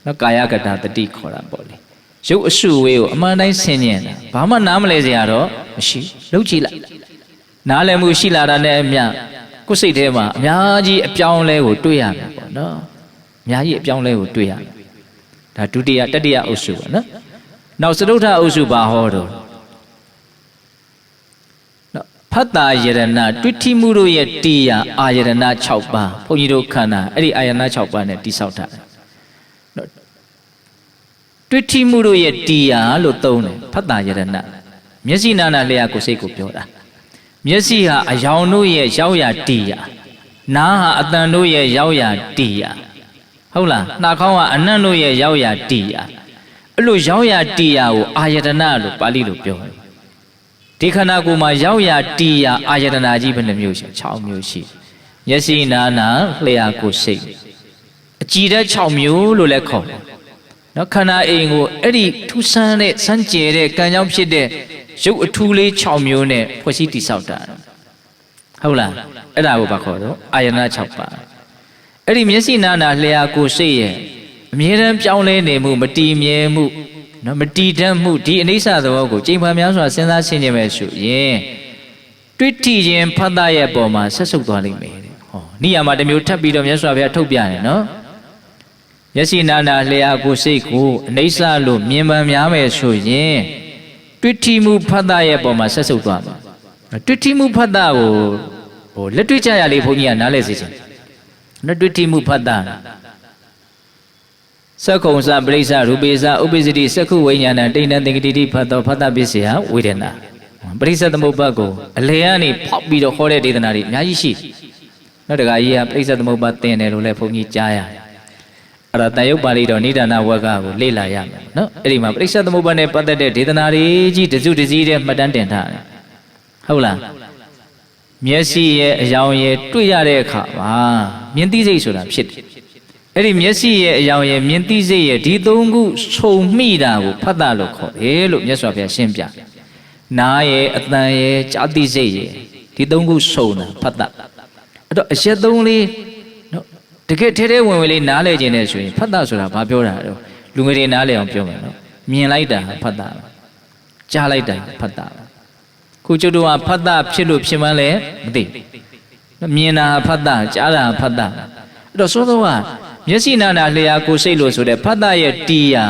[SPEAKER 1] နော်ကာယကတတတိခေါ်တာပေါ့လေရုပ်အစုဝေးကိုအမှန်တိုင်းဆင်ញင်တာဘာမှနားမလဲစရာတော့မရှိလုပ်ကြည့်လိုက်နားလည်မှုရှိလာတာနဲ့အမျှကိုယ်စိတ်ထဲမှာအများကြီးအပြောင်းလဲကိုတွေ့ရမှာပေါ့နော်အများကြီးအပြောင်းလဲကိုတွေ့ရမှာဒါဒုတိယတတိယအုပ်စုပေါ့နော်နောက်စတုထအုပ်စုဘာဟောတော့ဖတ်တာယရဏတွေ့ထိမှုတို့ရဲ့တရားအာယရဏ6ပါးဘုန်းကြီးတို့ခန္ဓာအဲ့ဒီအာယရဏ6ပါးနဲ့တိဆောက်ထားတယ်နော်တွေ့ထိမှုတို့ရဲ့တရားလို့သုံးတယ်ဖတ်တာယရဏမျက်စိနာနာလျှာကိုယ်စိတ်ကိုပြောတာမျက်စိဟာအယောင်တို့ရဲ့ရောက်ရတရားနားဟာအတန်တို့ရဲ့ရောက်ရတရားဟုတ်လားနှာခေါင်းကအနံ့တို့ရဲ့ရောက်ရတရားအဲ့လိုရောက်ရတရားကိုအာယတနာလို့ပါဠိလိုပြောတယ်ဒီခန္ဓာကိုယ်မှာရောက်ရတရားအာယတနာကြီးဘယ်နှမျိုးရှိ6မျိုးရှိမျက်စိနာနာလျှာကိုယ်စိတ်အကြည်တဲ့6မျိုးလို့လည်းခေါ်တယ်နော်ခန္ဓာအိမ်ကိုအဲ့ဒီထူဆန်းတဲ့စမ်းကြဲတဲ့ကံကြောင့်ဖြစ်တဲ့ရုပ်အထူးလေး6မျိုးနဲ့ဖွဲ့စည်းတည်ဆောက်တာဟုတ်လားအဲ့ဒါကိုဘာခေါ်တော့အာယတနာ6ပါးအဲ့ဒီမျက်စိနာနာလျှာကိုယ်စိတ်ရဲ့အမြဲတမ်းပြောင်းလဲနေမှုမတည်မြဲမှုနော်မတည်တတ်မှုဒီအနိစ္စသဘောကိုကြိမ်ဖန်များစွာစဉ်းစားဆင်ခြင်မယ်ဆိုရင်တွေ့ထိခြင်းဖတ်တာရဲ့အပေါ်မှာဆက်ဆုပ်သွားလိမ့်မယ်တဲ့ဟော နိယာမတစ်မျိုးထပ်ပြီးတော့မြတ်စွာဘုရားထုတ်ပြတယ်နော်မျက်စိနာနာလျှာကိုယ်စိတ်ကိုအနိစ္စလို့မြင်ပန်များမယ်ဆိုရင်တွေ့ထိမှုဖတ်တာရဲ့ပုံမှာဆက်ဆုပ်သွားမှာတွေ့ထိမှုဖတ်တာကိုလက်တွေ့ကြရလေးဘုန်းကြီးကနားလဲစေချင်လက်တွေ့ထိမှုဖတ်တာသက္ကုံစပရိစ္ဆရူပေစဥပိစတိသက္ခုဝိညာဏတိဏ္ဍသင်္ကတိတိဖတ်တော်ဖတ်တာပစ္စယဝေဒနာပရိစ္ဆသမုပ္ပါကိုအလယ်ကနေဖောက်ပြီးတော့ခေါ်တဲ့ဒေသနာတွေအများကြီးရှိနောက်တခါကြီးကပရိစ္ဆသမုပ္ပါသင်တယ်လို့လည်းဘုန်းကြီးကြားရတယ်အဲ့ဒါတန်ရုပ်ပါဠိတော်နိဒာနဝကကိုလေ့လာရမယ်နော်အဲ့ဒီမှာပရိစ္ဆသမုပ္ပါနဲ့ပတ်သက်တဲ့ဒေသနာတွေကြီးတစုတစည်းတဲ့မှတ်တမ်းတင်ထားတယ်ဟုတ်လားမျက်စိရဲ့အယောင်ရဲ့တွေ့ရတဲ့အခါမှာမြင်သိစိတ်ဆိုတာဖြစ်တယ်အဲ့ဒီမျက်စိရဲ့အယောင်ရဲ့မြင်သိစိတ်ရဲ့ဒီသုံးခုခြုံမိတာကိုဖတ်တာလို့ခေါ်တယ်လို့မြတ်စွာဘုရားရှင်းပြနားရဲ့အသံရဲ့ကြားသိစိတ်ရဲ့ဒီသုံးခုခြုံတာဖတ်တာအဲ့တော့အရက်သုံးလေးနော်တကယ်ထဲထဲဝင်ဝင်လေးနားလဲခြင်းနဲ့ဆိုရင်ဖတ်တာဆိုတာဘာပြောတာတော့လူငယ်တွေနားလဲအောင်ပြောမယ်နော်မြင်လိုက်တာဖတ်တာကြားလိုက်တာဖတ်တာခုကျတို့ကဖတ်တာဖြစ်လို့ဖြစ်မှန်းလဲမသိမြင်တာဖတ်တာကြားတာဖတ်တာအဲ့တော့စောစောကမျက်စိနာနာလျှာကိုယ်စိတ်လို့ဆိုတဲ့ဖတ်တာရဲ့တီးရာ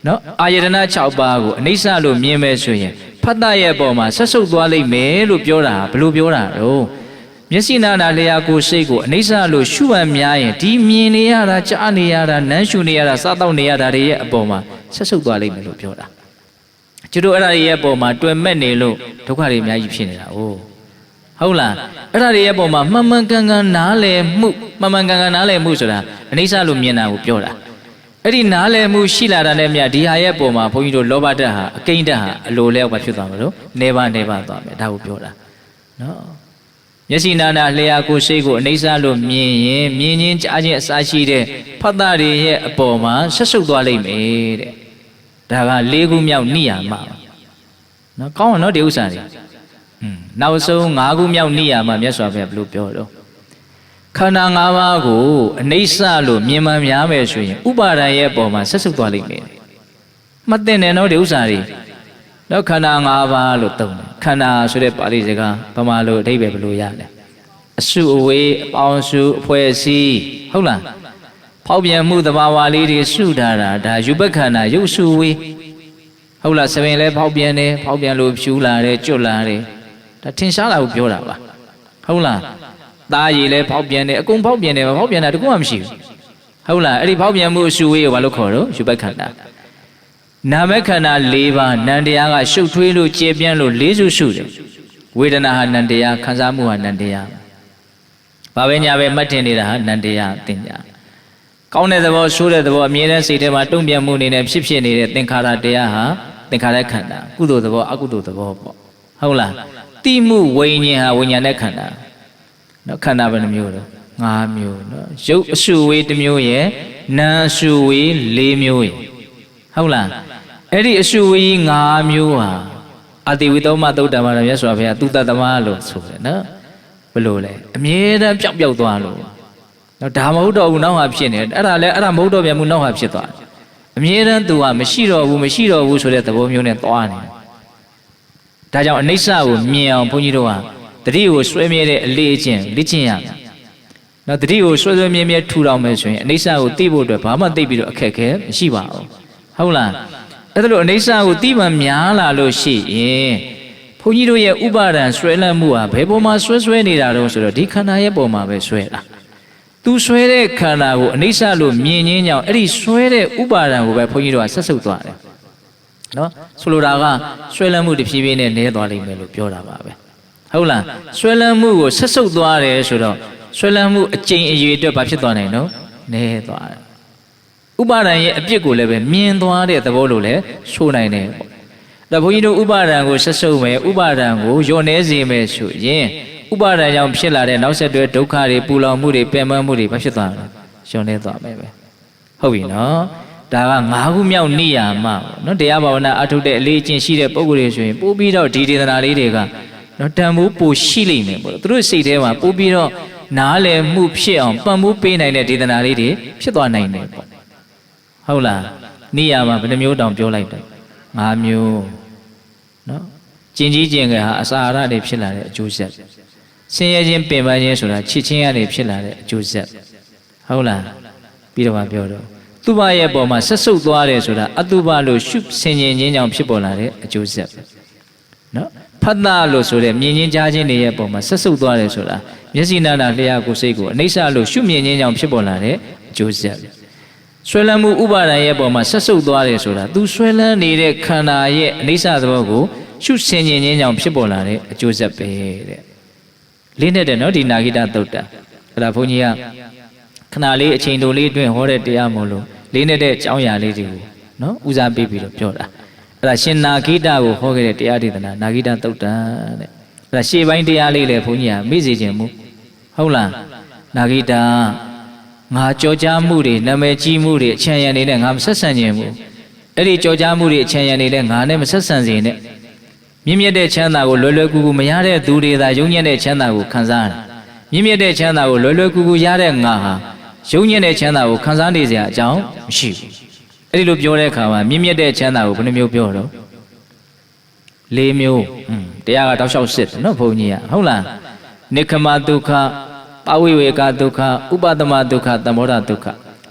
[SPEAKER 1] နော်အာယတနာ6ပါးကိုအနိစ္စလို့မြင်မယ်ဆိုရင်ဖတ်တာရဲ့အပေါ်မှာဆက်ဆုပ်သွားလိမ့်မယ်လို့ပြောတာဘယ်လိုပြောတာတော့မျက်စိနာနာလျှာကိုယ်စိတ်ကိုအနိစ္စလို့ရှုမှတ်များရင်ဒီမြင်နေရတာကြားနေရတာနမ်းရှုနေရတာစားတော့နေရတာတွေရဲ့အပေါ်မှာဆက်ဆုပ်သွားလိမ့်မယ်လို့ပြောတာကျတို့အဲ့ဒါတွေရဲ့အပေါ်မှာတွေ့မဲ့နေလို့ဒုက္ခတွေအများကြီးဖြစ်နေတာ哦ဟုတ်လားအဲ့ဒါတွေရဲ့အပေါ်မှာမှန်မှန်ကန်ကန်နားလည်မှုမှန်မှန်ကန်ကန်နားလည်မှုဆိုတာအနိစ္စလို့မြင်တာကိုပြောတာအဲ့ဒီနားလည်မှုရှိလာတာနဲ့မြတ်ဒီဟာရဲ့အပေါ်မှာဘုန်းကြီးတို့လောဘဓာတ်ဟာအကိန်းဓာတ်ဟာအလိုလျောက်ပဲဖြစ်သွားမှာလို့နေပါသွားမယ်ဒါကိုပြောတာနော်မျက်စိနာနာလျှာကိုယ်စိတ်ကိုအနိစ္စလို့မြင်ရင်မြင်ချင်းကြားချင်းအစာရှိတဲ့ဖတ်တာတွေရဲ့အပေါ်မှာဆက်ဆုပ်သွားလိမ့်မယ်တဲ့ဒါက၄ခုမြောက်နိယာမနော်ကောင်းတယ်နော်ဒီဥစ္စာတွေနောက်ဆုံး၅ခုမြောက်နိယာမမြတ်စွာဘုရားဘယ်လိုပြောတော့ခန္ဓာ၅ပါးကိုအနိစ္စလို့မြင်မှန်များမယ်ဆိုရင်ဥပါဒံရဲ့အပေါ်မှာဆက်ဆုပ်သွားလိမ့်မယ်မှတ်တဲ့နော်ဒီဥစ္စာတွေတော့ခန္ဓာ၅ပါးလို့သုံးတယ်ခန္ဓာဆိုတဲ့ပါဠိစကားဗမာလိုအဓိပ္ပာယ်ဘယ်လိုရလဲအစုအဝေးအပေါင်းစုအဖွဲ့အစည်းဟုတ်လားဖောက်ပြန်မှုသဘာဝလေးတွေစုထားတာဒါယူပခန္ဓာရုပ်စုဝေးဟုတ်လားစပင်လည်းဖောက်ပြန်တယ်ဖောက်ပြန်လို့ဖြူလာတယ်ကျွတ်လာတယ်ဒါထင်ရှားတာကိုပြောတာပါဟုတ်လားသားရည်လည်းဖောက်ပြန်တယ်အကုန်ဖောက်ပြန်တယ်ဖောက်ပြန်တာတကူမှမရှိဘူးဟုတ်လားအဲ့ဒီဖောက်ပြန်မှုအစုဝေးကိုဘာလို့ခေါ်တော့ယူပခန္ဓာနာမခန္ဓာ၄ပါးနံတရားကရှုပ်ထွေးလို့ကျေပြန့်လို့၄စုစုတယ်ဝေဒနာဟာနံတရားခံစားမှုဟာနံတရားဘာပဲညာပဲမှတ်တင်နေတာဟာနံတရားသင်ညာကောင်းတဲ့သဘောဆိုးတဲ့သဘောအမြဲတမ်းစိတ်ထဲမှာတုံ့ပြန်မှုနေနဲ့ဖြစ်နေတဲ့သင်္ခါရတရားဟာသင်္ခါရခန္ဓာကုသိုလ်သဘောအကုသိုလ်သဘောပေါ့ဟုတ်လားတိမှုဝိညာဉ်ဟာဝိညာဉ်နဲ့ခန္ဓာနော်ခန္ဓာဘယ်နှမျိုးလဲ၅မျိုးနော်ရုပ်အစုဝေးတစ်မျိုးရဲ့နာမ်အစုဝေး၄မျိုးရဲ့ဟုတ်လားအဲ့ဒီအစုဝေး၅မျိုးဟာအတိဝိသောမသုတ်တံမှာမြတ်စွာဘုရားသူတတ္တမလို့ဆိုတယ်နော်ဘယ်လိုလဲအမြဲတမ်းပျောက်ပျောက်သွားလို့နော်ဒါမဟုတ်တော့ဘူးနောက်ဟာဖြစ်နေအဲ့ဒါလည်းအဲ့ဒါမဟုတ်တော့ပြန်ဘူးနောက်ဟာဖြစ်သွားတယ်အမြဲတမ်းသူကမရှိတော့ဘူးဆိုတဲ့သဘောမျိုးနဲ့သွားနေဒါကြောင့်အနိစ္စကိုမြင်အောင်ဘုန်းကြီးတို့ကတတိကိုဆွဲမြဲတဲ့အလေးအကျင့်လေ့ကျင့်ရမယ်နော်တတိကိုဆွဲမြဲထူထောင်မယ်ဆိုရင်အနိစ္စကိုသိဖို့အတွက်ဘာမှသိပြီးတော့အခက်ခဲမရှိပါဘူးဟုတ်လားအဲ့ဒါလို့အနိစ္စကိုသိမှများလာလို့ရှိရင်ဘုန်းကြီးတို့ရဲ့ဥပါဒံဆွဲလန့်မှုဟာဘယ်ပေါ်မှာဆွဲနေတာတော့ဆိုတော့ဒီခန္ဓာရဲ့ပေါ်မှာပဲဆွဲတာသူဆွဲတဲ့ခန္ဓာကိုအနိစ္စလို့မြင်ခြင်းကြောင့်အဲ့ဒီဆွဲတဲ့ဥပါဒံကိုပဲဘုန်းကြီးတို့ကဆက်ဆုပ်သွားတယ်နော်ဆိုလိုတာကဆွဲလန့်မှုတစ်ဖြည်းဖြည်းနဲ့နည်းသွားလိမ့်မယ်လို့ပြောတာပါပဲဟုတ်လားဆွဲလန့်မှုကိုဆက်ဆုပ်သွားတယ်ဆိုတော့ဆွဲလန့်မှုအကျိန်အရေးအတွက်ဘာဖြစ်သွားနိုင်နော်နည်းသွားတယ်ဥပါဒံရဲ့အပြစ်ကိုလည်းပဲမြင်သွားတဲ့သဘောလို့လည်းဆိုနိုင်တယ်ပေါ့ဒါဘုန်းကြီးတို့ဥပါဒံကိုဆက်ဆုပ်မယ်ဥပါဒံကိုညှော့နေစေမယ်ဆိုရင်ဥပါဒံကြောင့်ဖြစ်လာတဲ့နောက်ဆက်တွဲဒုက္ခတွေပူလောင်မှုတွေပင်ပန်းမှုတွေဘာဖြစ်သွားလဲညှော့နေသွားမယ်ပဲဟုတ်ပြီနော်ဒါက၅ခုမြောက်နိယာမပေါ့နော်တရားဘာဝနာအထုတ်တဲ့အလေးအကျင့်ရှိတဲ့ပုဂ္ဂိုလ်တွေဆိုရင်ပို့ပြီးတော့ဒီဒေသနာလေးတွေကနော်တန်ဖိုးပိုရှိလိမ့်မယ်ပေါ့သူတို့စိတ်ထဲမှာပို့ပြီးတော့နားလည်မှုဖြစ်အောင်ပံ့ပိုးပေးနိုင်တဲ့ဒေသနာလေးတွေဖြစ်သွားနိုင်တယ်ပေါ့ဟုတ်လားနိယာမဘယ်နှမျိုးတောင်ပြောလိုက်တယ်၅မျိုးနော်ကျင်ကြီးကျင်ငယ်ဟာအစာအာဟာရတွေဖြစ်လာတဲ့အကျိုးဆက် ဆင်းရဲခြင်းပင်ပန်းခြင်းဆိုတာချစ်ချင်းကနေဖြစ်လာတဲ့အကျိုးဆက်ဟုတ်လားပြီးတော့ပြောတော့သူဘရဲ့ပေါ်မှာဆက်ဆုပ်သွားတယ်ဆိုတာအတုပလို့ရှုဆင်ခြင်ခြင်းကြောင့်ဖြစ်ပေါ်လာတဲ့အကျိုးဆက်နော်ဖတ်တာလို့ဆိုတဲ့မြင်ချင်းကြားချင်းတွေရဲ့ပေါ်မှာဆက်ဆုပ်သွားတယ်ဆိုတာမျက်စိနာနာလျှာကိုယ်စိတ်ကိုအနိစ္စလို့ရှုမြင်ခြင်းကြောင့်ဖြစ်ပေါ်လာတဲ့အကျိုးဆက်ဆွဲလန်းမှုဥပါဒံရဲ့ပေါ်မှာဆက်ဆုပ်သွားတယ်ဆိုတာသူဆွဲလန်းနေတဲ့ခန္ဓာရဲ့အနိစ္စသဘောကိုရှုဆင်ခြင်ခြင်းကြောင့်ဖြစ်ပေါ်လာတဲ့အကျိုးဆက်ပဲတဲ့လေးနဲ့တဲ့နော်ဒီနာဂိတသုတ်တံအဲ့ဒါဘုန်းကြီးကခဏလေးအချိန်တိုလေးအတွင်းဟောတဲ့တရားမို့လို့လေးနဲ့တဲ့အကြောင်းအရာလေးတွေကိုနော်ဦးစားပေးပြီးတော့ပြောတာအဲ့ဒါရှင်နာဂိတကိုဟောခဲ့တဲ့တရားဒေသနာနာဂိတသုတ်တံတဲ့အဲ့ဒါရှေ့ပိုင်းတရားလေးလေဘုန်းကြီးကမေ့စေခြင်းမူဟုတ်လားနာဂိတငါကြောကြားမှုတွေနာမည်ကြီးမှုတွေအချမ်းရံနေနဲ့ငါမဆက်ဆံခြင်းဘူးအဲ့ဒီကြောကြားမှုတွေအချမ်းရံနေနဲ့ငါနဲ့မဆက်ဆံစေနဲ့မြင့်မြတ်တဲ့ချမ်းသာကိုလွယ်လွယ်ကူကူမရတဲ့သူတွေသာယုံညံ့တဲ့ချမ်းသာကိုခံစားရတယ်မြင့်မြတ်တဲ့ချမ်းသာကိုလွယ်လွယ်ကူကူရတဲ့ငါဟာယုံညံ့တဲ့ချမ်းသာကိုခံစားနေစရာအကြောင်းမရှိဘူးအဲ့ဒီလိုပြောတဲ့အခါမှာမြင့်မြတ်တဲ့ချမ်းသာကိုဘယ်နှမျိုးပြောတော့၄မျိုးတရားကတောက်လျှောက်စစ်တယ်နော်ဘုန်းကြီးကဟုတ်လားနိခမဒုက္ခပဝိဝေကဒုက္ခဥပဒမဒုက္ခသမောဒဒုက္ခ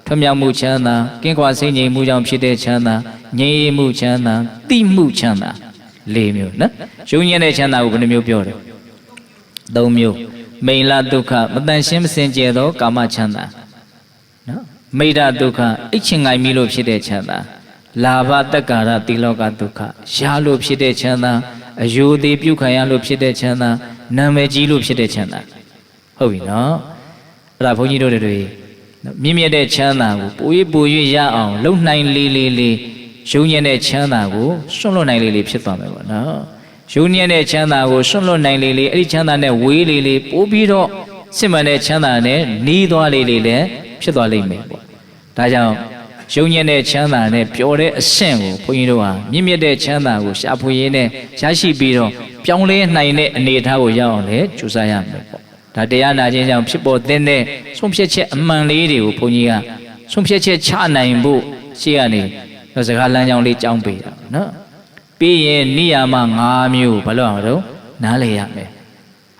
[SPEAKER 1] ထွမြောက်မှုချမ်းသာကင်းကွာစိတ်ငြိမ်မှုကြောင့်ဖြစ်တဲ့ချမ်းသာငြိမ်မှုချမ်းသာတိမှုချမ်းသာ၄မျိုးနော်ယုံညံ့တဲ့ချမ်းသာကိုဘယ်နှမျိုးပြောတယ်၃မျိုးမိန်လဒုက္ခမတန်ရှင်းမစင်ကြယ်သောကာမချမ်းသာနော်မိဒ္ဒဒုက္ခအိတ်ချင်ငိုင်မိလို့ဖြစ်တဲ့ချမ်းသာလာဘတက္ကာရတိလောကဒုက္ခရှားလို့ဖြစ်တဲ့ချမ်းသာအယိုသေးပြုခံရလို့ဖြစ်တဲ့ချမ်းသာနာမည်ကြီးလို့ဖြစ်တဲ့ချမ်းသာဟုတ်ပြီနော်အဲ့ဒါဘုန်းကြီးတို့တွေမြင့်မြတ်တဲ့ချမ်းသာကိုပို၍ရအောင်လုံနိုင်လေးယုံညံ့တဲ့ချမ်းသာကိုစွန့်လွတ်နိုင်လေးဖြစ်သွားမယ်ပေါ့နော်ယုံညံ့တဲ့ချမ်းသာကိုစွန့်လွတ်နိုင်လေးအဲ့ဒီချမ်းသာနဲ့ဝေးလေးပို့ပြီးတော့စစ်မှန်တဲ့ချမ်းသာနဲ့နီးသွားလေးလည်းဖြစ်သွားလိမ့်မယ်ပေါ့ဒါကြောင့်ယုံညံ့တဲ့ချမ်းသာနဲ့ပျော်တဲ့အဆင့်ကိုဘုန်းကြီးတို့ဟာမြင့်မြတ်တဲ့ချမ်းသာကိုရှာဖွေရင်းနဲ့ရရှိပြီးတော့ပြောင်းလဲနိုင်တဲ့အနေအထားကိုရောက်အောင်လည်းကြိုးစားရမယ်ပေါ့ဒါတရားနာခြင်းကြောင့်ဖြစ်ပေါ်တဲ့ဆုံးဖြတ်ချက်အမှန်လေးတွေကိုဘုန်းကြီးကဆုံးဖြတ်ချက်ချနိုင်ဖို့ရှေ့ကနေစကားလမ်းကြောင်းလေးကြောင်းပေးတာနော်ပြီးရင်နိယာမ၅မျိုးဘာလို့အောင်တော့နားလည်ရမယ်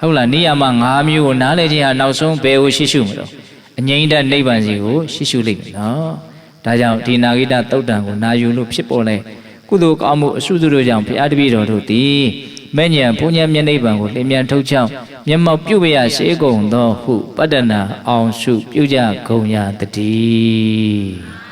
[SPEAKER 1] ဟုတ်လားနိယာမ၅မျိုးကိုနားလည်ခြင်းဟာနောက်ဆုံးဘယ်ကိုရှိရှုမလို့အငြိမ့်တဲ့နိဗ္ဗာန်စီကိုရှိရှုလိမ့်မယ်နော်ဒါကြောင့်ဒီနာဂိတသုတ်တံကိုနာယူလို့ဖြစ်ပေါ်လဲကုသိုလ်ကောင်းမှုအစုစုတို့ကြောင့်ဘုရားတပည့်တော်တို့သည်မဲ့ညံဘုံညံမျက်နိဗ္ဗာန်ကိုလင်းမြန်ထုတ်ချောင်းမျက်မှောက်ပြုပရရှေးကုန်သောဟုပတ္တနာအောင်စုပြုကြကုန်ရတည်း